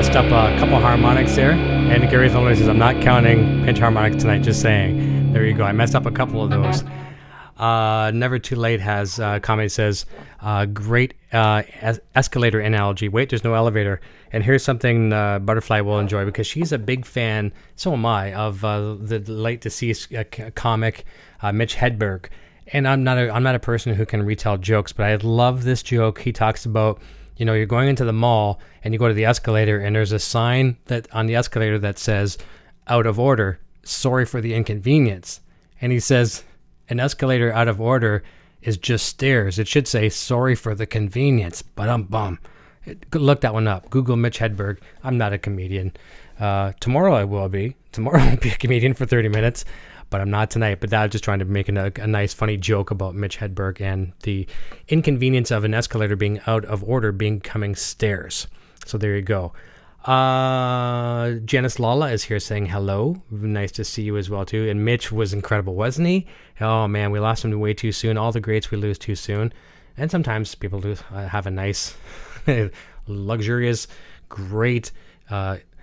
Messed up a couple harmonics there, and Garry Davlin says, I'm not counting pinch harmonics tonight, just saying. There you go, I messed up a couple of those. Never Too Late has comment says, great escalator analogy. Wait, there's no elevator. And here's something Butterfly will enjoy, because she's a big fan, so am I, of the late deceased comic Mitch Hedberg. And I'm not a person who can retell jokes, but I love this joke. He talks about, you know, you're going into the mall and you go to the escalator and there's a sign that on the escalator that says, out of order, sorry for the inconvenience. And he says, an escalator out of order is just stairs. It should say, sorry for the convenience. But look that one up. Google Mitch Hedberg. I'm not a comedian. Tomorrow I will be. Tomorrow I'll be a comedian for 30 minutes. But I'm not tonight. But I was just trying to make a nice, funny joke about Mitch Hedberg and the inconvenience of an escalator being out of order, becoming stairs. So there you go. Janice Lala is here saying hello. Nice to see you as well, too. And Mitch was incredible, wasn't he? Oh, man, we lost him way too soon. All the greats we lose too soon. And sometimes people do have a nice, luxurious, great,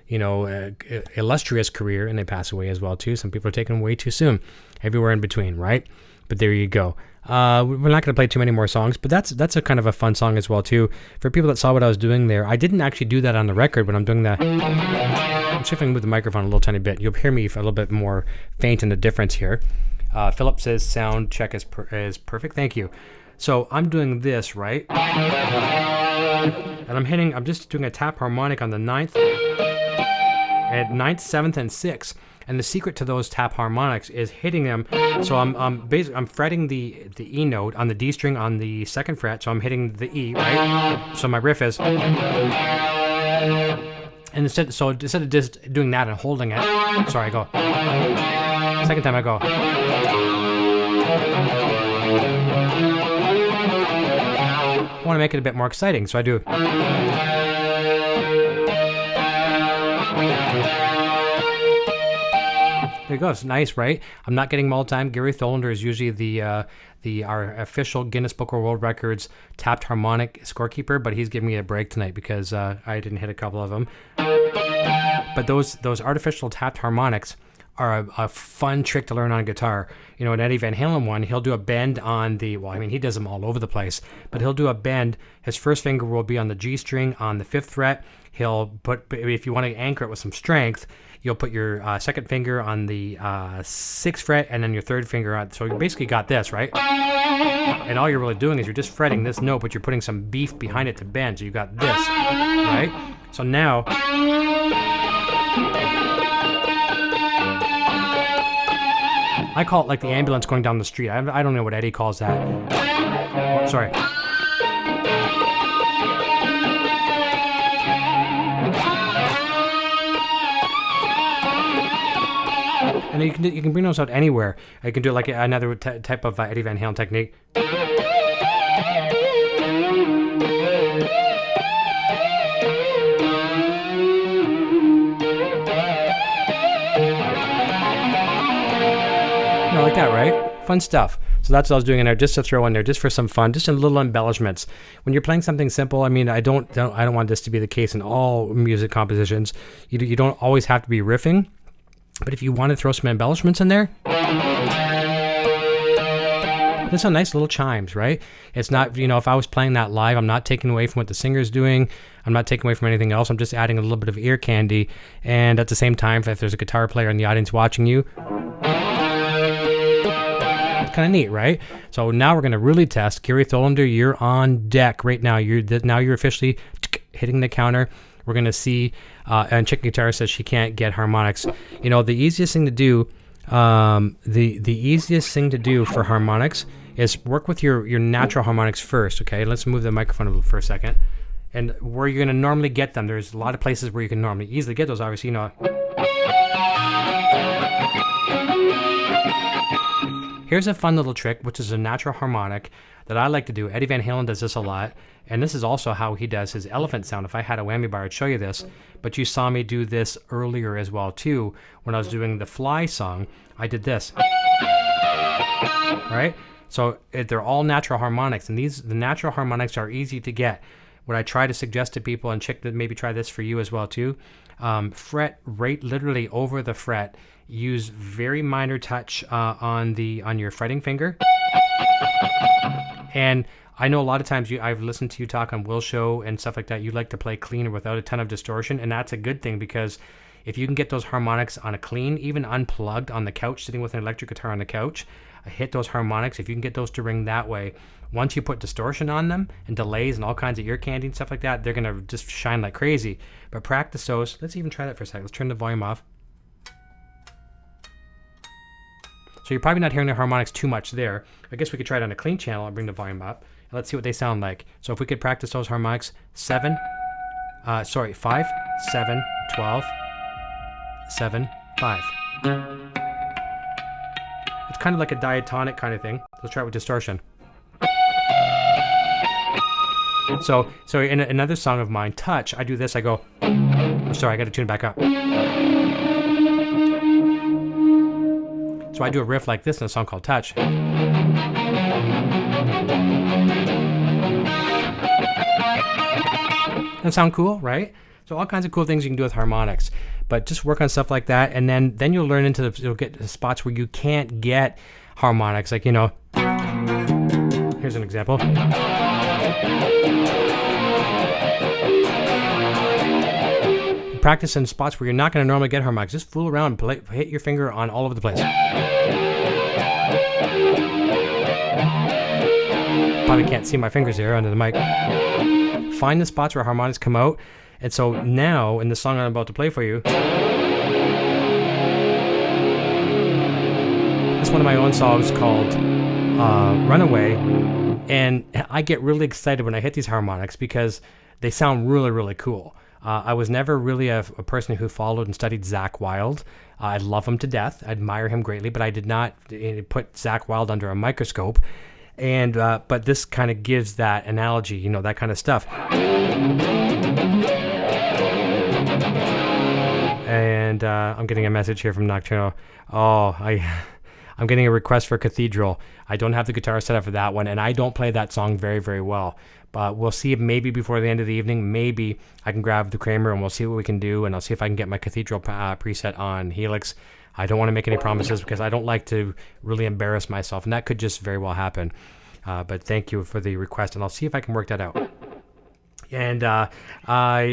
illustrious career, and they pass away as well too. Some people are taken way too soon. Everywhere in between, right? But there you go. We're not going to play too many more songs, but that's a kind of a fun song as well too. For people that saw what I was doing there, I didn't actually do that on the record, but I'm doing that. I'm shifting with the microphone a little tiny bit. You'll hear me a little bit more faint in the difference here. Philip says sound check is perfect. Thank you. So I'm doing this, right? And I'm just doing a tap harmonic on the 9th, at 9th, 7th, and 6th. And the secret to those tap harmonics is hitting them. So I'm fretting the E note on the D string on the 2nd fret. So I'm hitting the E, right? So my riff is. And instead of just doing that and holding it, sorry, I go. Second time I go. I want to make it a bit more exciting, so I do. There you go. It's nice, right? I'm not getting them all the time. Gary Tholander is usually our official Guinness Book of World Records tapped harmonic scorekeeper, but he's giving me a break tonight because I didn't hit a couple of them. But those artificial tapped harmonics are a fun trick to learn on guitar. You know, an Eddie Van Halen one, he'll do a bend on the, he does them all over the place, but he'll do a bend. His first finger will be on the G string on the 5th fret. He'll put, if you want to anchor it with some strength, you'll put your second finger on the 6th fret and then your third finger on. So you basically got this, right? And all you're really doing is you're just fretting this note, but you're putting some beef behind it to bend. So you got this, right? So now, I call it like the ambulance going down the street. I don't know what Eddie calls that. Oh, sorry. And you can bring those out anywhere. You can do it like another type of Eddie Van Halen technique. Like that, right? Fun stuff. So that's what I was doing in there, just to throw in there, just for some fun, just in little embellishments. When you're playing something simple, I mean, I don't want this to be the case in all music compositions. You don't always have to be riffing, but if you want to throw some embellishments in there, there's some nice little chimes, right? It's not, if I was playing that live, I'm not taking away from what the singer's doing. I'm not taking away from anything else. I'm just adding a little bit of ear candy. And at the same time, if there's a guitar player in the audience watching you, it's kind of neat, right? So now we're going to really test. Garry Tholander, you're on deck right now. You're officially hitting the counter. We're going to see, and Chicken Guitar says she can't get harmonics. The easiest thing to do, the easiest thing to do for harmonics is work with your natural harmonics first, okay? Let's move the microphone for a second. And where you're going to normally get them, there's a lot of places where you can normally easily get those, obviously, Here's a fun little trick, which is a natural harmonic that I like to do. Eddie Van Halen does this a lot, and this is also how he does his elephant sound. If I had a whammy bar, I'd show you this, but you saw me do this earlier as well, too. When I was doing the Fly song, I did this, right? So they're all natural harmonics, and the natural harmonics are easy to get. What I try to suggest to people, and Chick, maybe try this for you as well, too, fret right literally over the fret. Use very minor touch on your fretting finger. And I know a lot of times I've listened to you talk on Will's show and stuff like that. You like to play clean without a ton of distortion, and that's a good thing, because if you can get those harmonics on a clean, even unplugged on the couch, sitting with an electric guitar on the couch, hit those harmonics. If you can get those to ring that way, once you put distortion on them and delays and all kinds of ear candy and stuff like that, they're gonna just shine like crazy. But practice those. Let's even try that for a second. Let's turn the volume off. So you're probably not hearing the harmonics too much there. I guess we could try it on a clean channel and bring the volume up. And let's see what they sound like. So if we could practice those harmonics, 5, 7, 12, 7, 5. It's kind of like a diatonic kind of thing. Let's try it with distortion. So in another song of mine, Touch, I do this, I go, sorry, I got to tune it back up. So I do a riff like this in a song called Touch. That sound cool, right? So all kinds of cool things you can do with harmonics, but just work on stuff like that, and then you'll learn you'll get to spots where you can't get harmonics. Like, here's an example. Practice in spots where you're not going to normally get harmonics. Just fool around, hit your finger on all over the place. Probably can't see my fingers here under the mic. Find the spots where harmonics come out. And so now, in the song I'm about to play for you, it's one of my own songs called Runaway. And I get really excited when I hit these harmonics because they sound really, really cool. I was never really a person who followed and studied Zakk Wylde. I love him to death. I admire him greatly, but I did not put Zakk Wylde under a microscope. And but this kind of gives that analogy, that kind of stuff. And I'm getting a message here from Nocturno. I'm getting a request for Cathedral. I don't have the guitar set up for that one, and I don't play that song very, very well. But we'll see if maybe before the end of the evening, maybe I can grab the Kramer and we'll see what we can do, and I'll see if I can get my Cathedral preset on Helix. I don't want to make any promises because I don't like to really embarrass myself, and that could just very well happen. But thank you for the request, and I'll see if I can work that out. And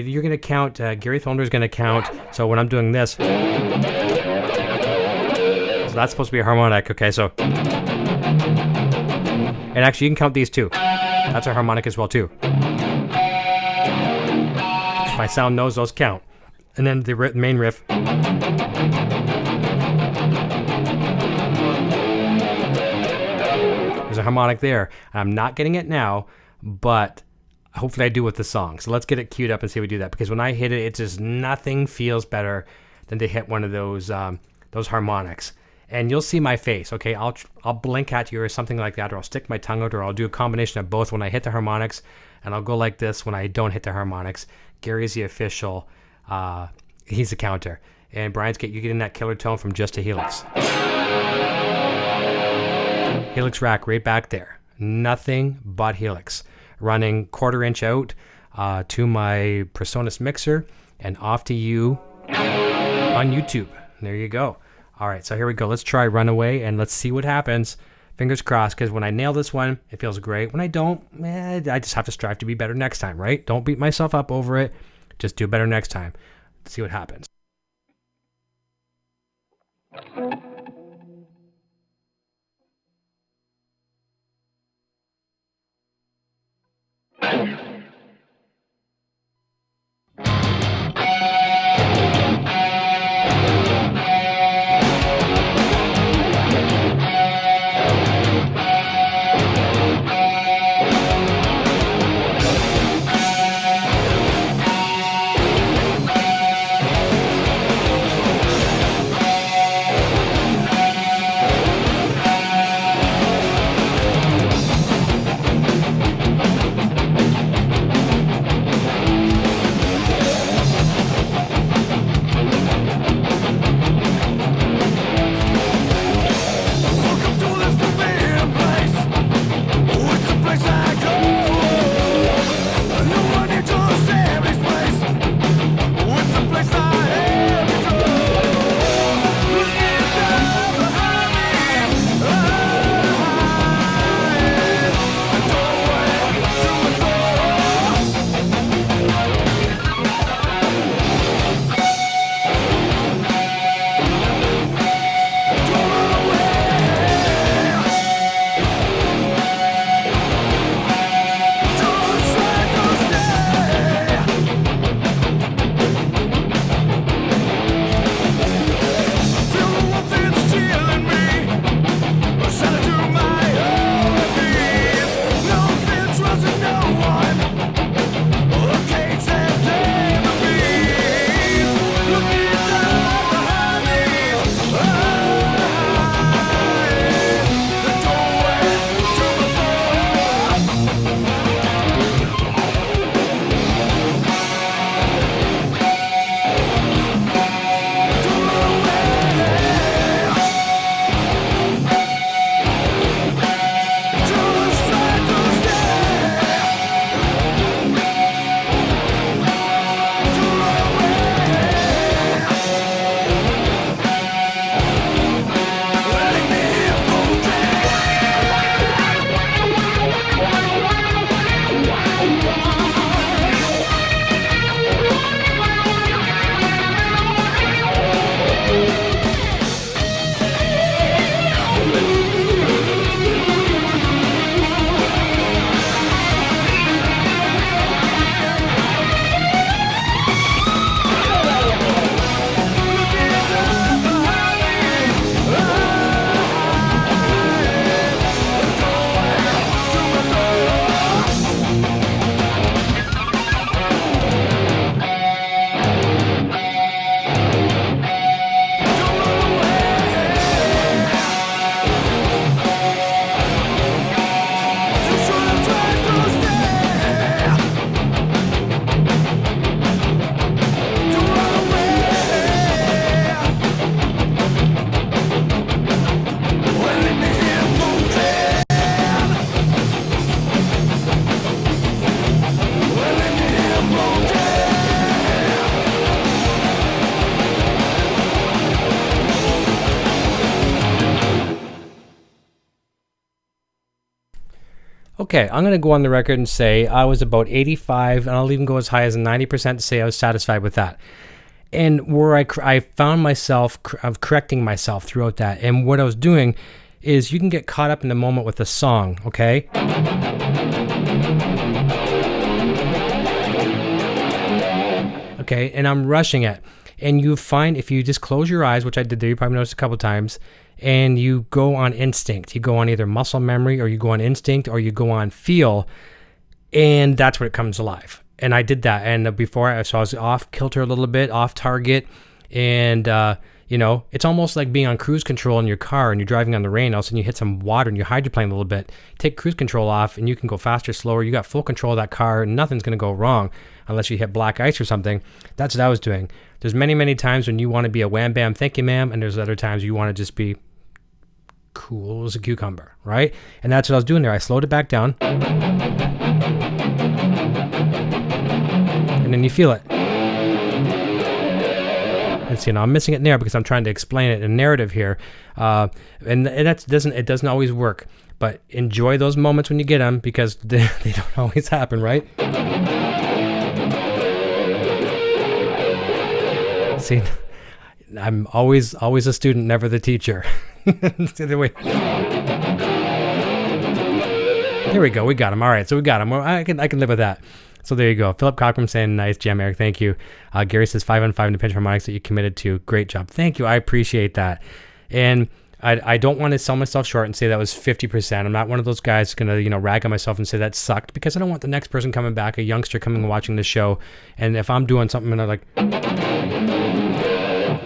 you're going to count, Garry Tholander's going to count, so when I'm doing this, so that's supposed to be a harmonic, okay, so, and actually you can count these too. That's a harmonic as well too. If my sound knows, those count. And then the main riff. There's a harmonic there. I'm not getting it now, but hopefully I do with the song. So let's get it queued up and see if we do that. Because when I hit it, it's just nothing feels better than to hit one of those harmonics. And you'll see my face, okay? I'll blink at you or something like that, or I'll stick my tongue out, or I'll do a combination of both when I hit the harmonics, and I'll go like this when I don't hit the harmonics. Gary's the official, he's the counter. And Brian's you getting that killer tone from just a Helix. Helix rack right back there. Nothing but Helix. Running 1/4 inch out to my Presonus mixer and off to you on YouTube. There you go. All right, so here we go. Let's try Runaway and let's see what happens. Fingers crossed, because when I nail this one, it feels great. When I don't, I just have to strive to be better next time, right? Don't beat myself up over it. Just do better next time. Let's see what happens. Okay, I'm going to go on the record and say I was about 85, and I'll even go as high as 90% to say I was satisfied with that. And where I found myself correcting myself throughout that. And what I was doing is you can get caught up in the moment with a song, okay? Okay, and I'm rushing it. And you find if you just close your eyes, which I did there, you probably noticed a couple times, and you go on instinct. You go on either muscle memory, or you go on instinct, or you go on feel, and that's where it comes alive. And I did that, and before, so I was off kilter a little bit, off target, and you know, it's almost like being on cruise control in your car and you're driving on the rain. All of a sudden you hit some water and you hydroplane a little bit. Take cruise control off and you can go faster, slower. You got full control of that car and nothing's going to go wrong unless you hit black ice or something. That's what I was doing. There's many, many times when you want to be a wham bam, thank you ma'am, and there's other times you want to just be cool as a cucumber, right? And that's what I was doing there. I slowed it back down. And then you feel it. And see, now I'm missing it there because I'm trying to explain it in narrative here. And that doesn't always work. But enjoy those moments when you get them, because they don't always happen, right? See, I'm always a student, never the teacher. It's the other way. There we go. We got him. All right, so we got him. Well, I can live with that. So there you go. Philip Cockrum saying, nice jam, Eric. Thank you. Gary says 5 on 5 independent harmonics that you committed to. Great job. Thank you. I appreciate that. And I don't want to sell myself short and say that was 50%. I'm not one of those guys going to, rag on myself and say that sucked, because I don't want the next person coming back, a youngster coming and watching the show. And if I'm doing something and I'm like,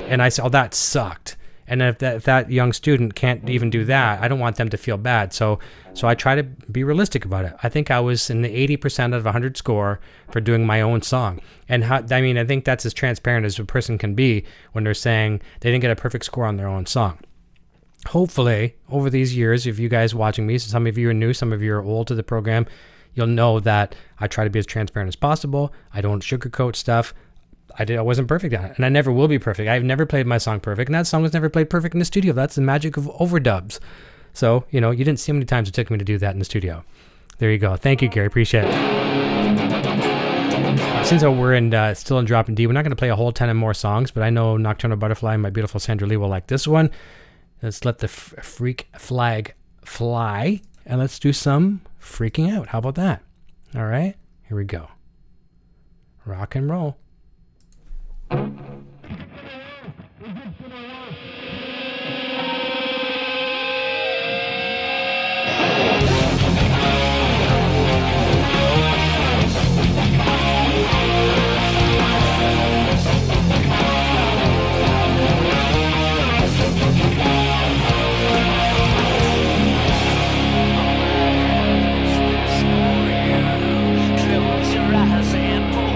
and I say, oh, that sucked. And if that young student can't even do that, I don't want them to feel bad. So I try to be realistic about it. I think I was in the 80% out of 100 score for doing my own song. And I think that's as transparent as a person can be when they're saying they didn't get a perfect score on their own song. Hopefully, over these years, if you guys watching me, so some of you are new, some of you are old to the program, you'll know that I try to be as transparent as possible. I don't sugarcoat stuff. I wasn't perfect at it, and I never will be perfect. I've never played my song perfect, and that song was never played perfect in the studio. That's the magic of overdubs. So, you didn't see how many times it took me to do that in the studio. There you go. Thank you, Gary. Appreciate it. Since we're still in Drop in D, we're not going to play a whole ton of more songs, but I know Nocturnal Butterfly and my beautiful Sandra Lee will like this one. Let's let the freak flag fly, and let's do some freaking out. How about that? All right, here we go. Rock and roll. Close your eyes and pull.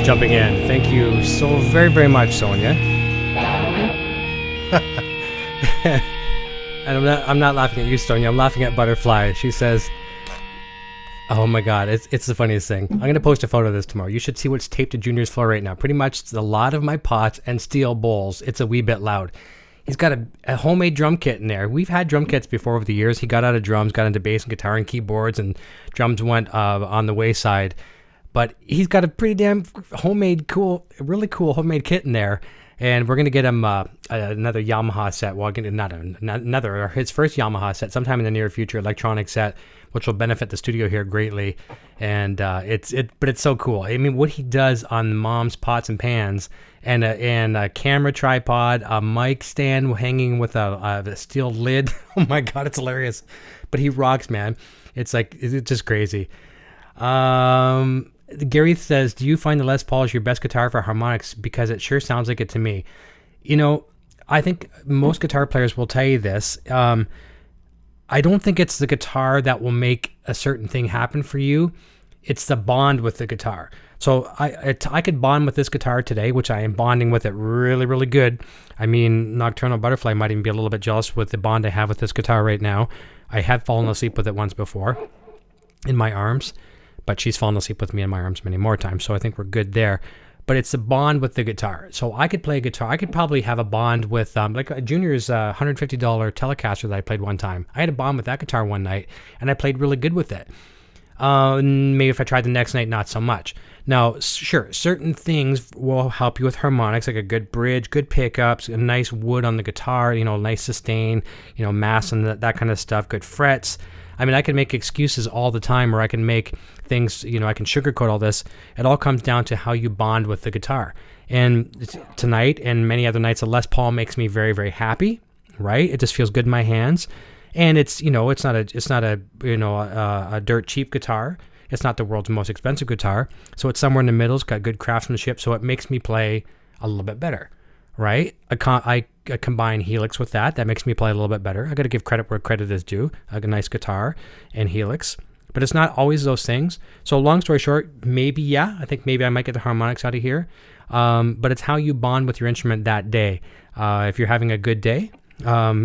jumping in. Thank you so very, very much, Sonia. And I'm not laughing at you, Sonia. I'm laughing at Butterfly. She says, oh my God, it's the funniest thing. I'm going to post a photo of this tomorrow. You should see what's taped to Junior's floor right now. Pretty much it's a lot of my pots and steel bowls. It's a wee bit loud. He's got a homemade drum kit in there. We've had drum kits before over the years. He got out of drums, got into bass and guitar and keyboards, and drums went on the wayside. But he's got a pretty damn really cool homemade kit in there. And we're going to get him another Yamaha set. Well, his first Yamaha set sometime in the near future, electronic set, which will benefit the studio here greatly. And but it's so cool. I mean, what he does on Mom's pots and pans, and a camera tripod, a mic stand hanging with a steel lid. Oh my God, it's hilarious. But he rocks, man. It's just crazy. Gary says, do you find the Les Paul is your best guitar for harmonics? Because it sure sounds like it to me. You know, I think most guitar players will tell you this. I don't think it's the guitar that will make a certain thing happen for you. It's the bond with the guitar. So I could bond with this guitar today, which I am bonding with it really, really good. I mean, Nocturnal Butterfly might even be a little bit jealous with the bond I have with this guitar right now. I have fallen asleep with it once before in my arms. But she's fallen asleep with me in my arms many more times, so I think we're good there. But it's a bond with the guitar. So I could play guitar. I could probably have a bond with, like Junior's $150 Telecaster that I played one time. I had a bond with that guitar one night, and I played really good with it. Maybe if I tried the next night, not so much. Now, sure, certain things will help you with harmonics, like a good bridge, good pickups, a nice wood on the guitar, nice sustain, mass and that kind of stuff, good frets. I mean, I can make excuses all the time, or I can make things, I can sugarcoat all this. It all comes down to how you bond with the guitar. And tonight and many other nights, a Les Paul makes me very, very happy, right? It just feels good in my hands. And it's not a dirt cheap guitar. It's not the world's most expensive guitar. So it's somewhere in the middle. It's got good craftsmanship. So it makes me play a little bit better, right? I combine Helix with that. That makes me play a little bit better. I got to give credit where credit is due. A nice guitar and Helix. But it's not always those things. So long story short, I think maybe I might get the harmonics out of here. But it's how you bond with your instrument that day. If you're having a good day, or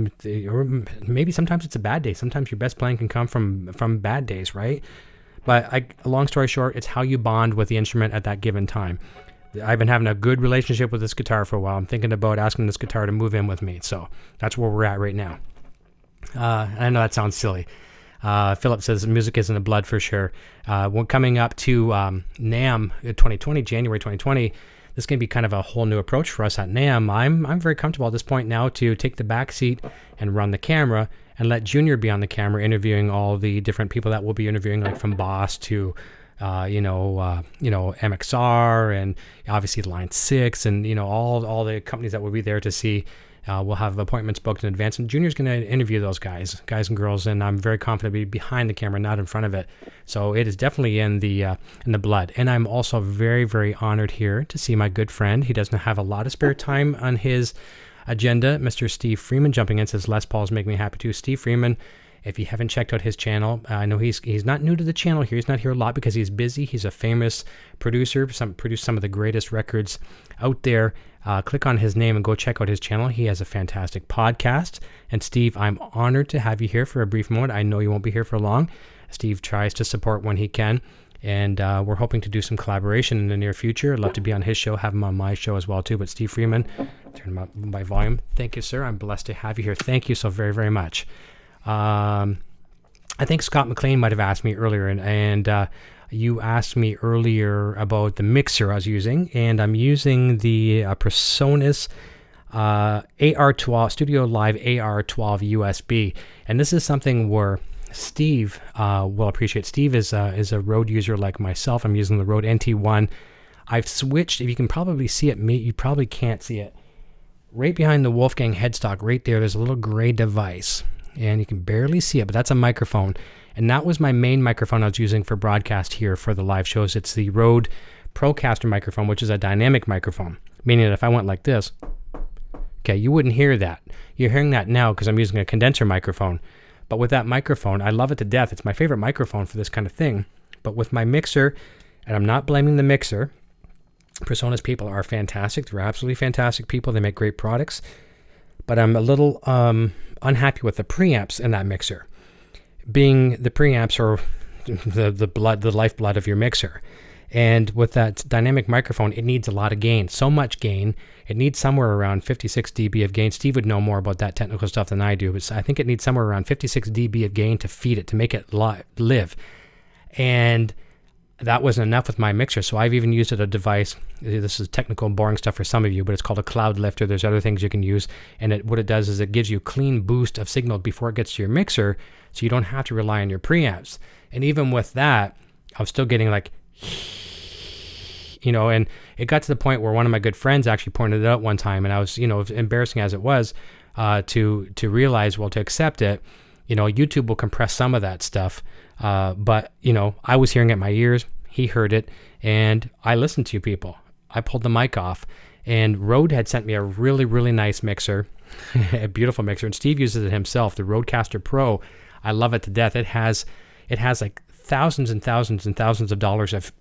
maybe sometimes it's a bad day. Sometimes your best playing can come from bad days, right? But long story short, it's how you bond with the instrument at that given time. I've been having a good relationship with this guitar for a while. I'm thinking about asking this guitar to move in with me. So that's where we're at right now. I know that sounds silly. Philip says music is in the blood for sure. When coming up to NAMM 2020, January 2020, this is going to be kind of a whole new approach for us at NAMM. I'm very comfortable at this point now to take the back seat and run the camera and let Junior be on the camera interviewing all the different people that we'll be interviewing, like from Boss to MXR and obviously Line 6 and, all the companies that will be there to see. We'll have appointments booked in advance, and Junior's going to interview those guys and girls, and I'm very confident to be behind the camera, not in front of it. So it is definitely in the blood. And I'm also very, very honored here to see my good friend. He doesn't have a lot of spare time on his agenda. Mr. Steve Freeman jumping in says Les Paul's make me happy too. Steve Freeman, if you haven't checked out his channel, I know he's not new to the channel here. He's not here a lot because he's busy. He's a famous producer, produced some of the greatest records out there. Click on his name and go check out his channel. He has a fantastic podcast. And Steve, I'm honored to have you here for a brief moment. I know you won't be here for long. Steve tries to support when he can. And we're hoping to do some collaboration in the near future. I'd love to be on his show, have him on my show as well too. But Steve Freeman, turn up my volume. Thank you, sir. I'm blessed to have you here. Thank you so very, very much. I think Scott McLean might have asked me earlier, and you asked me earlier about the mixer I was using, and I'm using the Presonus AR12 Studio Live AR12 USB, and this is something where Steve will appreciate. Steve is a Rode user like myself. I'm using the Rode NT1. I've switched. If you can probably see it, you probably can't see it. Right behind the Wolfgang headstock, right there, there's a little gray device. And you can barely see it, but that's a microphone. And that was my main microphone I was using for broadcast here for the live shows. It's the Rode Procaster microphone, which is a dynamic microphone, meaning that if I went like this, okay, you wouldn't hear that. You're hearing that now because I'm using a condenser microphone. But with that microphone, I love it to death. It's my favorite microphone for this kind of thing. But with my mixer, and I'm not blaming the mixer, Personas people are fantastic. They're absolutely fantastic people. They make great products. But I'm a little unhappy with the preamps in that mixer. Being the preamps are the lifeblood of your mixer. And with that dynamic microphone, it needs a lot of gain, so much gain. It needs somewhere around 56 dB of gain. Steve would know more about that technical stuff than I do, but I think it needs somewhere around 56 dB of gain to feed it, to make it live. And that wasn't enough with my mixer, so I've even used a device. This is technical and boring stuff for some of you, but it's called a cloud lifter. There's other things you can use, and what it does is it gives you a clean boost of signal before it gets to your mixer, so you don't have to rely on your preamps. And even with that, I was still getting like, and it got to the point where one of my good friends actually pointed it out one time, and I was, embarrassing as it was, to realize, to accept it, YouTube will compress some of that stuff, but, I was hearing it in my ears, he heard it, and I listened to you people. I pulled the mic off, and Rode had sent me a really, really nice mixer, a beautiful mixer, and Steve uses it himself, the Rodecaster Pro. I love it to death. It has like thousands and thousands and thousands of dollars of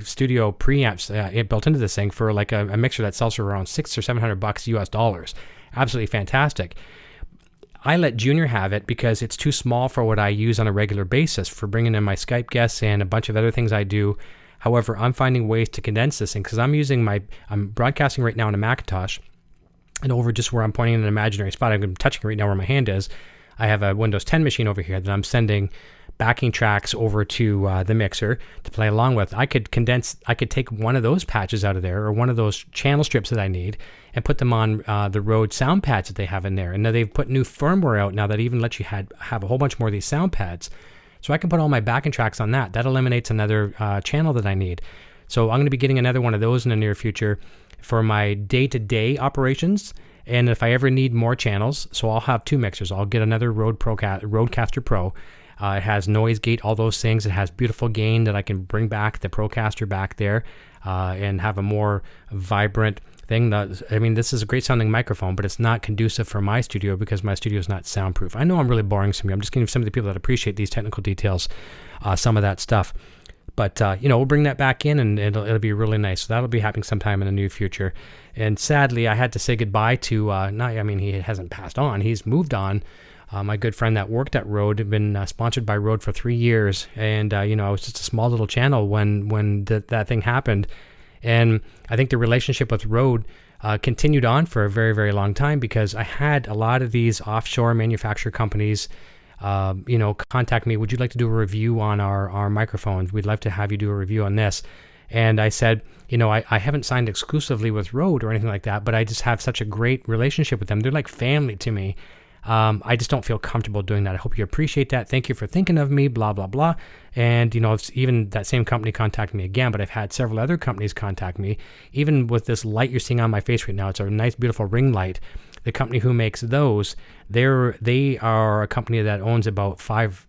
studio preamps built into this thing for like a mixer that sells for around $600 or $700 US dollars. Absolutely fantastic. I let Junior have it because it's too small for what I use on a regular basis for bringing in my Skype guests and a bunch of other things I do. However, I'm finding ways to condense this thing because I'm broadcasting right now on a Macintosh, and over just where I'm pointing in an imaginary spot, I'm touching right now where my hand is, I have a Windows 10 machine over here that I'm sending backing tracks over to the mixer to play along with. I could take one of those patches out of there, or one of those channel strips that I need, and put them on the Rode sound pads that they have in there. And now they've put new firmware out now that even lets you have a whole bunch more of these sound pads. So I can put all my backing tracks on that. That eliminates another channel that I need. So I'm going to be getting another one of those in the near future for my day-to-day operations. And if I ever need more channels, so I'll have two mixers. I'll get another Rodecaster Pro. It has noise gate, all those things. It has beautiful gain that I can bring back the Procaster back there and have a more vibrant thing. This is a great sounding microphone, but it's not conducive for my studio because my studio is not soundproof. I know I'm really boring some of you. I'm just giving some of the people that appreciate these technical details some of that stuff. But, we'll bring that back in, and it'll be really nice. So that'll be happening sometime in the near future. And sadly, I had to say goodbye to, he hasn't passed on. He's moved on. My good friend that worked at Rode had been sponsored by Rode for 3 years. And, it was just a small little channel when that thing happened. And I think the relationship with Rode continued on for a very, very long time because I had a lot of these offshore manufacturer companies contact me. Would you like to do a review on our microphones? We'd love to have you do a review on this. And I said, I haven't signed exclusively with Rode or anything like that, but I just have such a great relationship with them. They're like family to me. I just don't feel comfortable doing that. I hope you appreciate that. Thank you for thinking of me, blah, blah, blah. And, it's even that same company contacted me again, but I've had several other companies contact me. Even with this light you're seeing on my face right now, it's a nice, beautiful ring light. The company who makes those, they are a company that owns about 12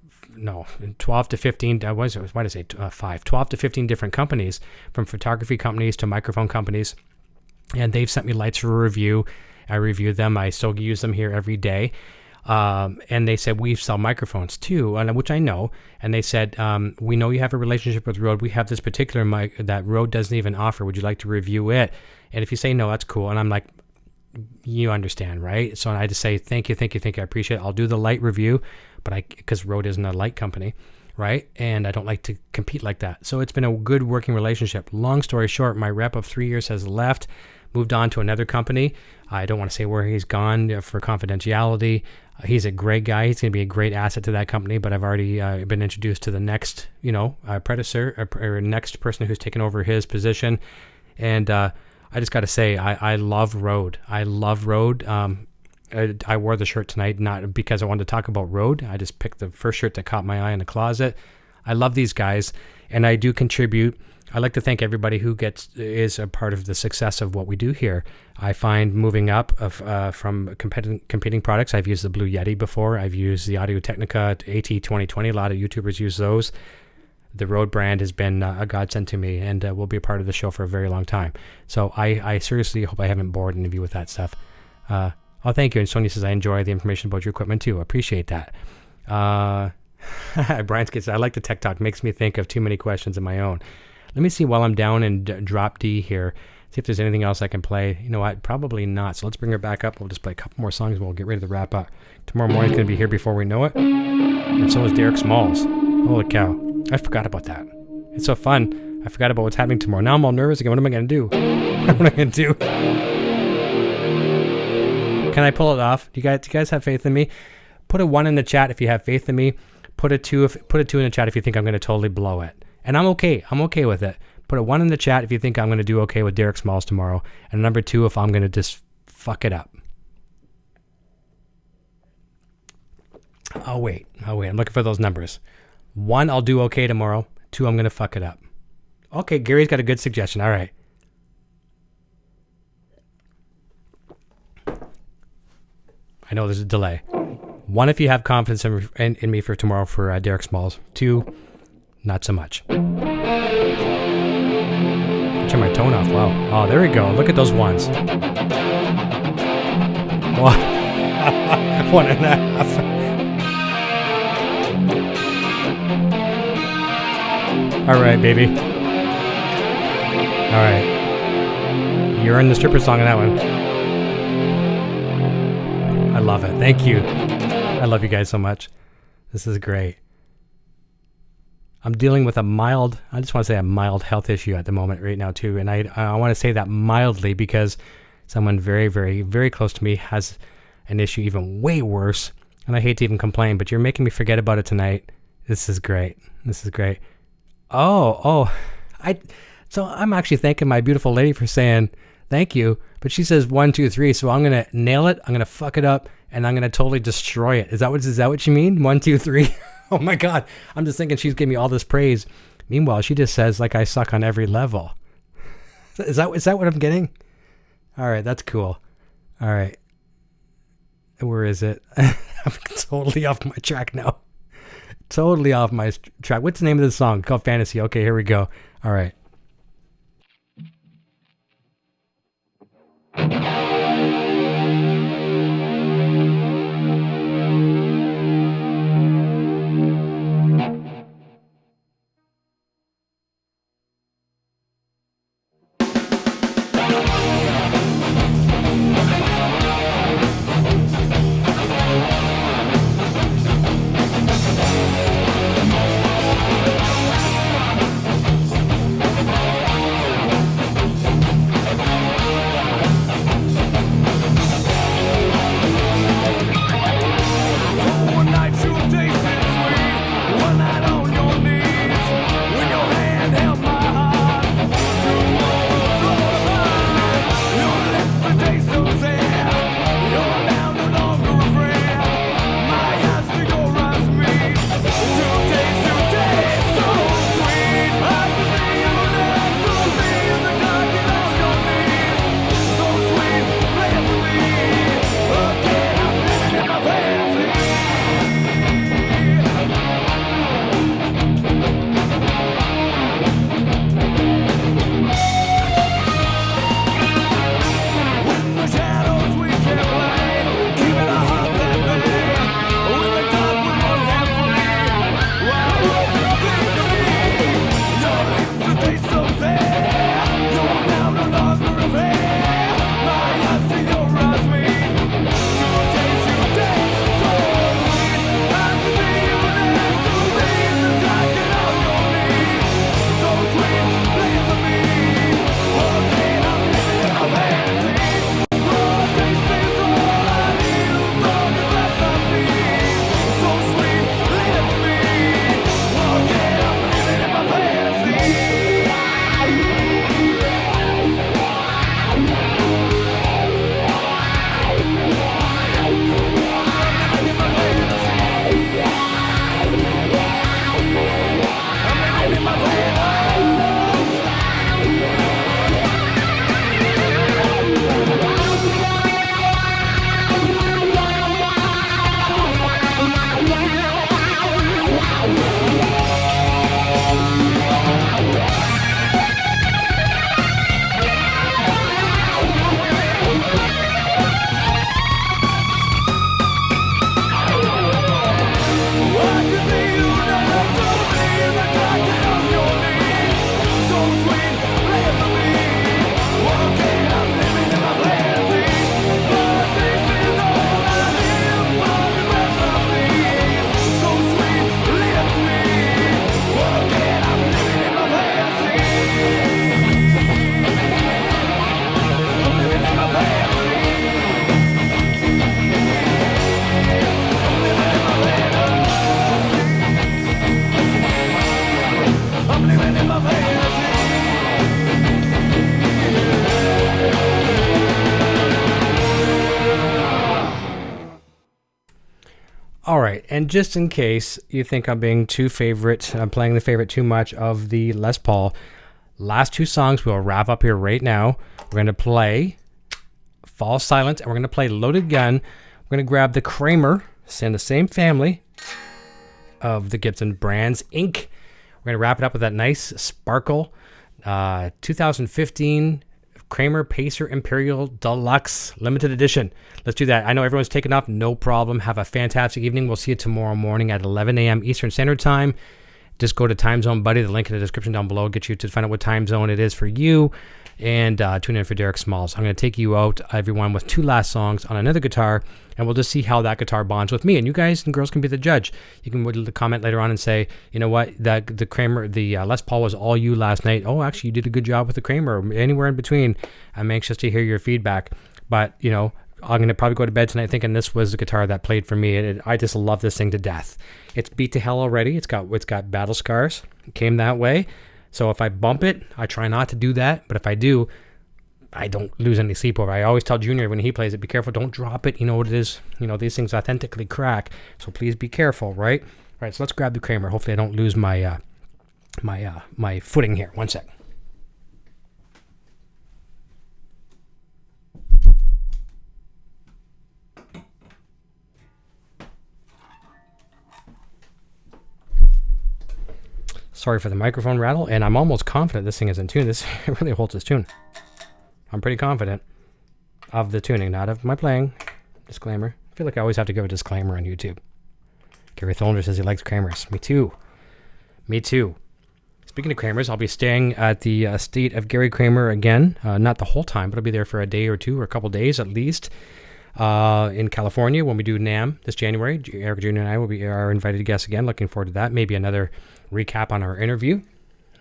to 15, 12 to 15 different companies, from photography companies to microphone companies. And they've sent me lights for a review. I reviewed them. I still use them here every day. And they said, we sell microphones too, which I know. And they said, we know you have a relationship with Rode. We have this particular mic that Rode doesn't even offer. Would you like to review it? And if you say no, that's cool. And I'm like, you understand, right? So I just say, thank you. I appreciate it. I'll do the light review, because Rode isn't a light company, right? And I don't like to compete like that. So it's been a good working relationship. Long story short, my rep of 3 years has left, moved on to another company. I don't want to say where he's gone for confidentiality. He's a great guy. He's going to be a great asset to that company, but I've already been introduced to the next, predecessor or next person who's taken over his position. And I just got to say, I love Rode. I love Rode. I wore the shirt tonight, not because I wanted to talk about Rode. I just picked the first shirt that caught my eye in the closet. I love these guys, and I do contribute. I like to thank everybody who is a part of the success of what we do here. I find moving up from competing products. I've used the Blue Yeti before. I've used the Audio Technica AT2020. A lot of YouTubers use those. The Rode brand has been a godsend to me, and will be a part of the show for a very long time. So I seriously hope I haven't bored any of you with that stuff. Thank you. And Sonia says, I enjoy the information about your equipment too. I appreciate that. Brian says, I like the tech talk. Makes me think of too many questions of my own. Let me see while I'm down in drop D here. See if there's anything else I can play. You know what? Probably not. So let's bring her back up. We'll just play a couple more songs and we'll get ready to wrap up. Tomorrow morning's going to be here before we know it. And so is Derek Smalls. Holy cow. I forgot about that. It's so fun. I forgot about what's happening tomorrow. Now I'm all nervous again. What am I going to do? What am I going to do? Can I pull it off? Do you guys have faith in me? Put a 1 in the chat if you have faith in me. Put a 2 in the chat if you think I'm going to totally blow it. And I'm okay. I'm okay with it. Put a 1 in the chat if you think I'm going to do okay with Derek Smalls tomorrow. And number 2 if I'm going to just fuck it up. I'll wait. I'm looking for those numbers. 1, I'll do okay tomorrow. 2, I'm going to fuck it up. Okay, Gary's got a good suggestion. All right. I know there's a delay. 1, if you have confidence in me for tomorrow for Derek Smalls. 2, not so much. Turn my tone off. Wow. Oh, there we go. Look at those ones. 1.5. All right, baby. All right. You're in the stripper song on that one. I love it. Thank you. I love you guys so much. This is great. I'm dealing with a mild health issue at the moment right now too. And I want to say that mildly because someone very, very, very close to me has an issue even way worse. And I hate to even complain, but you're making me forget about it tonight. This is great. So I'm actually thanking my beautiful lady for saying thank you, but she says 1, 2, 3, so I'm gonna nail it, I'm gonna fuck it up, and I'm gonna totally destroy it. Is that what you mean? 1, 2, 3? Oh my god, I'm just thinking she's giving me all this praise. Meanwhile, she just says like I suck on every level. Is that what I'm getting? All right, that's cool. All right, where is it? I'm totally off my track now. Totally off my track. What's the name of the song? It's called Fantasy. Okay, here we go. All right. All right, and just in case you think I'm playing the favorite too much of the Les Paul, last two songs we'll wrap up here right now. We're going to play Fall Silence, and we're going to play Loaded Gun. We're going to grab the Kramer, in the same family of the Gibson Brands Inc. We're going to wrap it up with that nice Sparkle 2015 Kramer Pacer Imperial Deluxe Limited Edition. Let's do that. I know everyone's taken off. No problem. Have a fantastic evening. We'll see you tomorrow morning at 11 a.m. Eastern Standard Time. Just go to Time Zone Buddy, the link in the description down below. Get you to find out what time zone it is for you. And tune in for Derek Smalls. I'm going to take you out, everyone, with two last songs on another guitar, and we'll just see how that guitar bonds with me. And you guys and girls can be the judge. You can comment later on and say, you know what, the Kramer, the Les Paul was all you last night. Oh, actually, you did a good job with the Kramer. Anywhere in between. I'm anxious to hear your feedback. But, you know, I'm going to probably go to bed tonight thinking this was the guitar that played for me. I just love this thing to death. It's beat to hell already. It's got battle scars. It came that way. So if I bump it, I try not to do that. But if I do, I don't lose any sleep over it. I always tell Junior when he plays it, be careful, don't drop it. You know what it is. You know, these things authentically crack. So please be careful, right? All right, so let's grab the Kramer. Hopefully I don't lose my my footing here. One sec. Sorry for the microphone rattle, and I'm almost confident this thing is in tune. This really holds its tune. I'm pretty confident of the tuning, not of my playing. Disclaimer. I feel like I always have to give a disclaimer on YouTube. Gary Tholender says he likes Kramers. Me too. Me too. Speaking of Kramers, I'll be staying at the estate of Gary Kramer again. Not the whole time, but I'll be there for a day or two, or a couple days at least. In California when we do NAMM this January. Eric Jr. and I will be our invited guests again. Looking forward to that. Maybe another recap on our interview.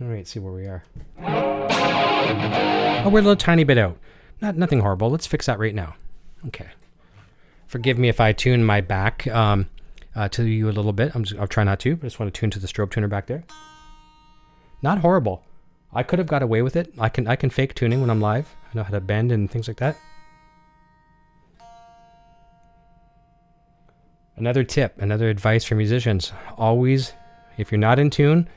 All right, see where we are. Oh, we're a little tiny bit out. Nothing horrible. Let's fix that right now. Okay. Forgive me if I tune my back to you a little bit. I'll try not to, but I just want to tune to the strobe tuner back there. Not horrible. I could have got away with it. I can fake tuning when I'm live. I know how to bend and things like that. Another tip, another advice for musicians. Always, if you're not in tune,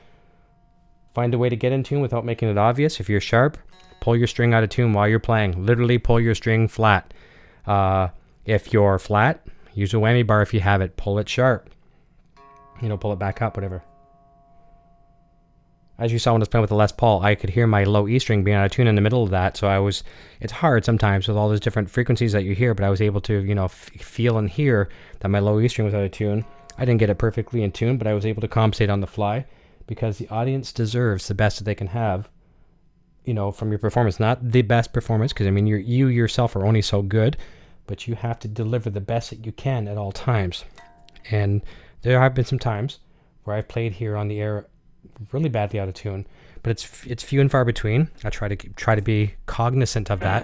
find a way to get in tune without making it obvious. If you're sharp, pull your string out of tune while you're playing. Literally pull your string flat. If you're flat, use a whammy bar if you have it. Pull it sharp. You know, pull it back up, whatever. As you saw when I was playing with the Les Paul, I could hear my low E string being out of tune in the middle of that. So it's hard sometimes with all those different frequencies that you hear, but I was able to, you know, feel and hear that my low E string was out of tune. I didn't get it perfectly in tune, but I was able to compensate on the fly because the audience deserves the best that they can have, you know, from your performance. Not the best performance, because I mean, you yourself are only so good, but you have to deliver the best that you can at all times. And there have been some times where I've played here on the air really badly out of tune, but it's few and far between. I try to be cognizant of that.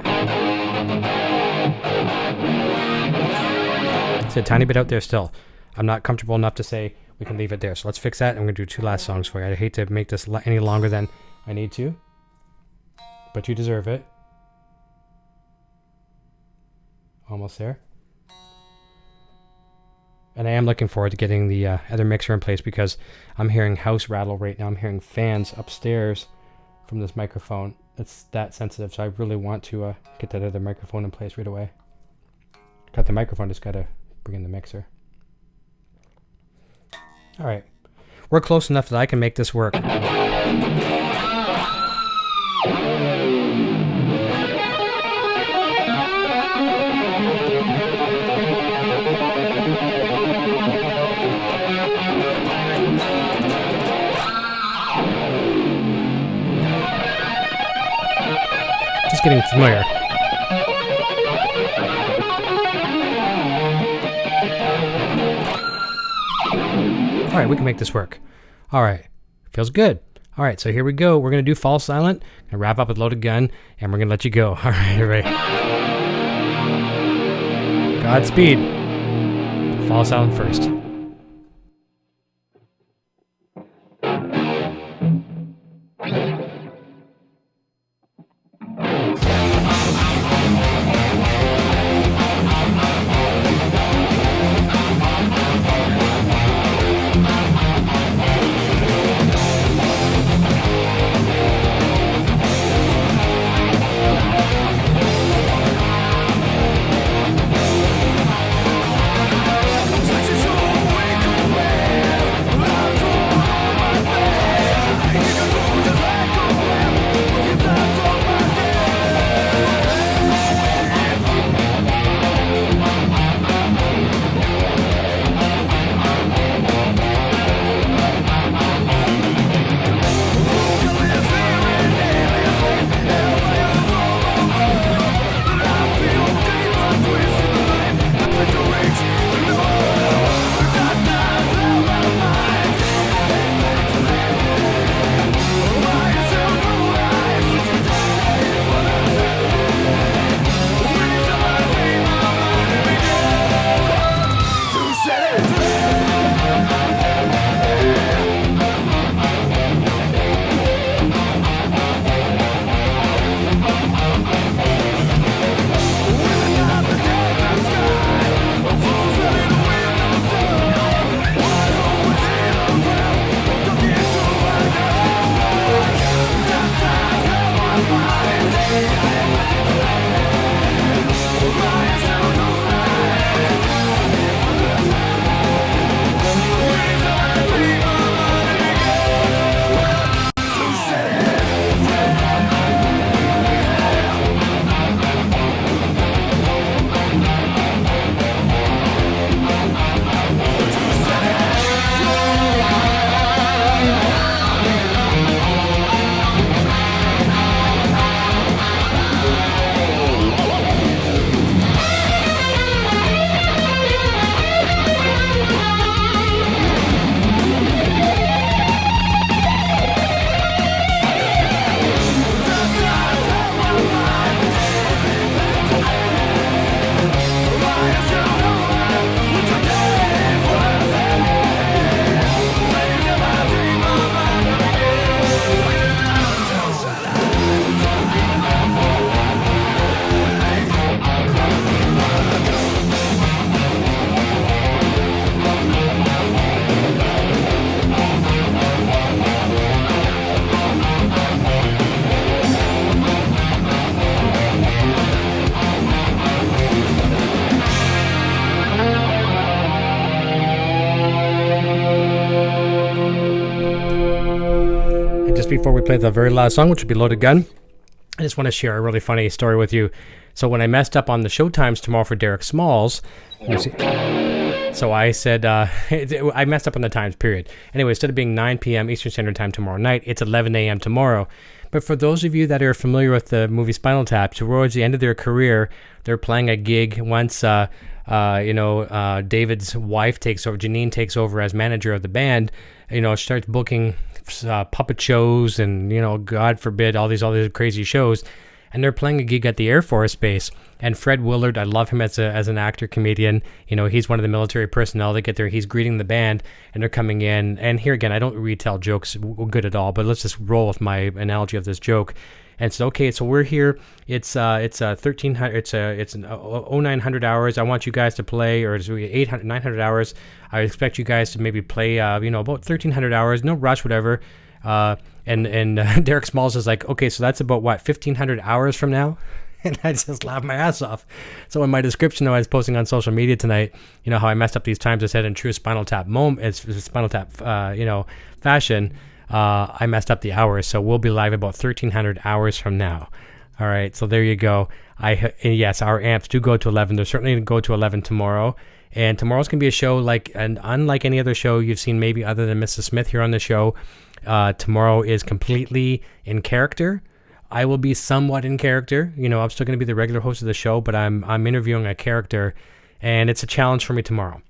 It's a tiny bit out there still. I'm not comfortable enough to say we can leave it there. So let's fix that, and we're gonna do two last songs for you. I hate to make this any longer than I need to, but you deserve it. Almost there. And I am looking forward to getting the other mixer in place because I'm hearing house rattle right now. I'm hearing fans upstairs from this microphone. It's that sensitive, so I really want to get that other microphone in place right away. Got the microphone, just got to bring in the mixer. All right. We're close enough that I can make this work. Getting familiar. All right, we can make this work. All right, feels good. All right, so here we go. We're gonna do Fall Silent and wrap up with Loaded Gun, and we're gonna let you go. All right, everybody. Godspeed. Fall Silent first. before we play the very last song, which would be Loaded Gun, I just want to share a really funny story with you. So when I messed up on the show times tomorrow for Derek Smalls, so I said, I messed up on the times, period. Anyway, instead of being 9 p.m. Eastern Standard Time tomorrow night, it's 11 a.m. tomorrow. But for those of you that are familiar with the movie Spinal Tap, towards the end of their career, they're playing a gig once, David's wife takes over, Janine takes over as manager of the band, starts booking puppet shows and, God forbid, all these crazy shows. And they're playing a gig at the Air Force Base. And Fred Willard, I love him as an actor, comedian. He's one of the military personnel. They get there, he's greeting the band, and they're coming in. And here again, I don't retell jokes good at all, but let's just roll with my analogy of this joke. And it's okay. So we're here. It's 1300. It's 0900 hours. I want you guys to play, or it's 800, 900 hours. I expect you guys to maybe play, about 1300 hours. No rush, whatever. And Derek Smalls is like, okay, so that's about 1,500 hours from now? And I just laughed my ass off. So in my description, though, I was posting on social media tonight, how I messed up these times. I said in true Spinal Tap fashion, I messed up the hours. So we'll be live about 1,300 hours from now. All right, so there you go. And yes, our amps do go to 11. They're certainly going to go to 11 tomorrow. And tomorrow's going to be a show unlike any other show you've seen, maybe other than Mrs. Smith here on the show. Tomorrow is completely in character. I will be somewhat in character. I'm still going to be the regular host of the show, but I'm interviewing a character, and it's a challenge for me tomorrow.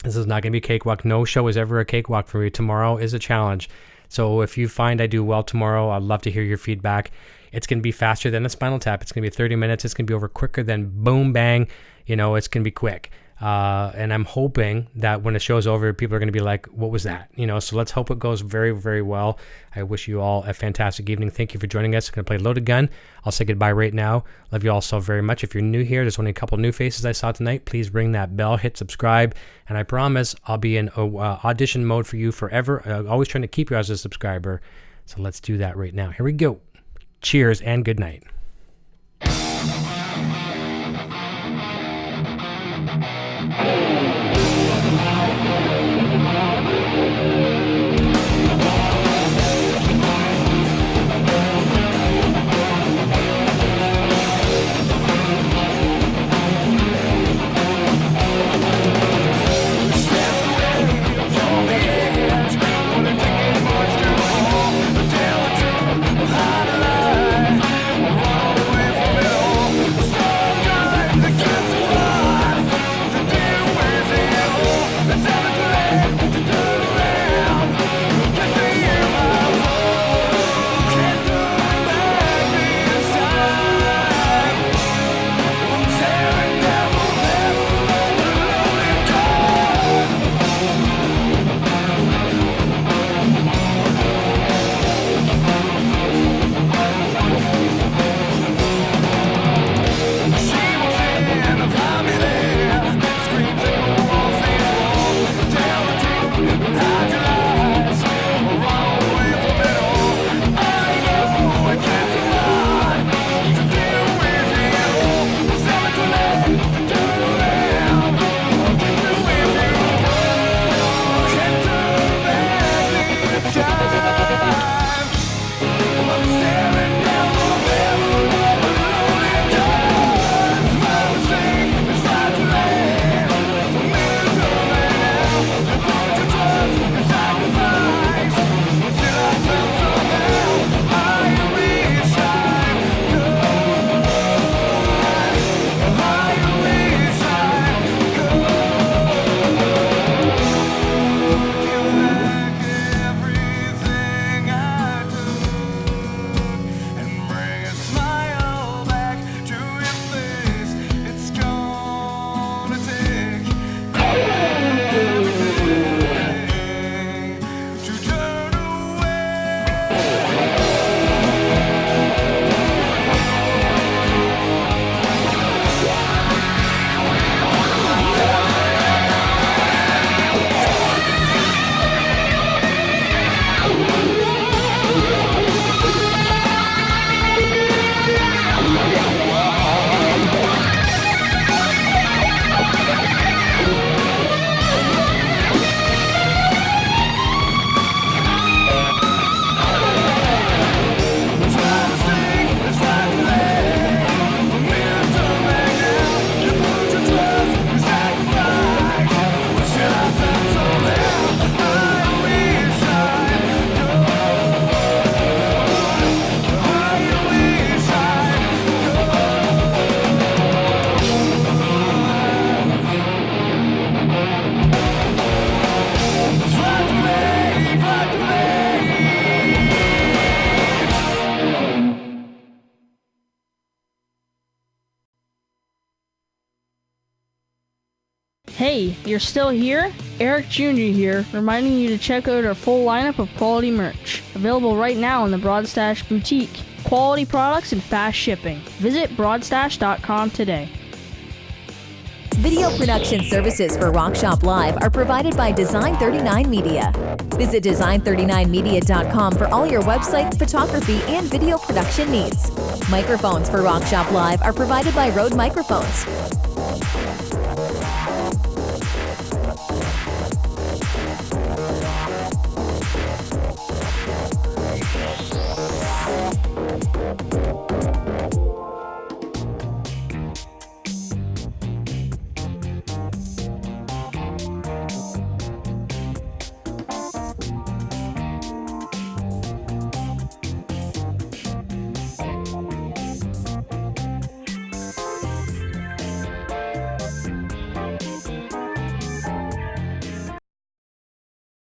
This is not going to be a cakewalk. No show is ever a cakewalk for me. Tomorrow is a challenge. So if you find I do well tomorrow, I'd love to hear your feedback. It's going to be faster than a Spinal Tap. It's going to be 30 minutes. It's going to be over quicker than boom, bang. It's going to be quick. And I'm hoping that when the show's over, people are going to be like, what was that? So let's hope it goes very, very well. I wish you all a fantastic evening. Thank you for joining us. I'm going to play Loaded Gun. I'll say goodbye right now. Love you all so very much. If you're new here, there's only a couple new faces I saw tonight. Please ring that bell, hit subscribe, and I promise I'll be in audition mode for you forever. I'm always trying to keep you as a subscriber. So let's do that right now. Here we go. Cheers and good night. How to lie, Hey, you're still here? Eric Jr. here, reminding you to check out our full lineup of quality merch. Available right now in the Broadstash Boutique. Quality products and fast shipping. Visit broadstash.com today. Video production services for Rock Shop Live are provided by Design 39 Media. Visit design39media.com for all your website, photography, and video production needs. Microphones for Rock Shop Live are provided by Rode Microphones.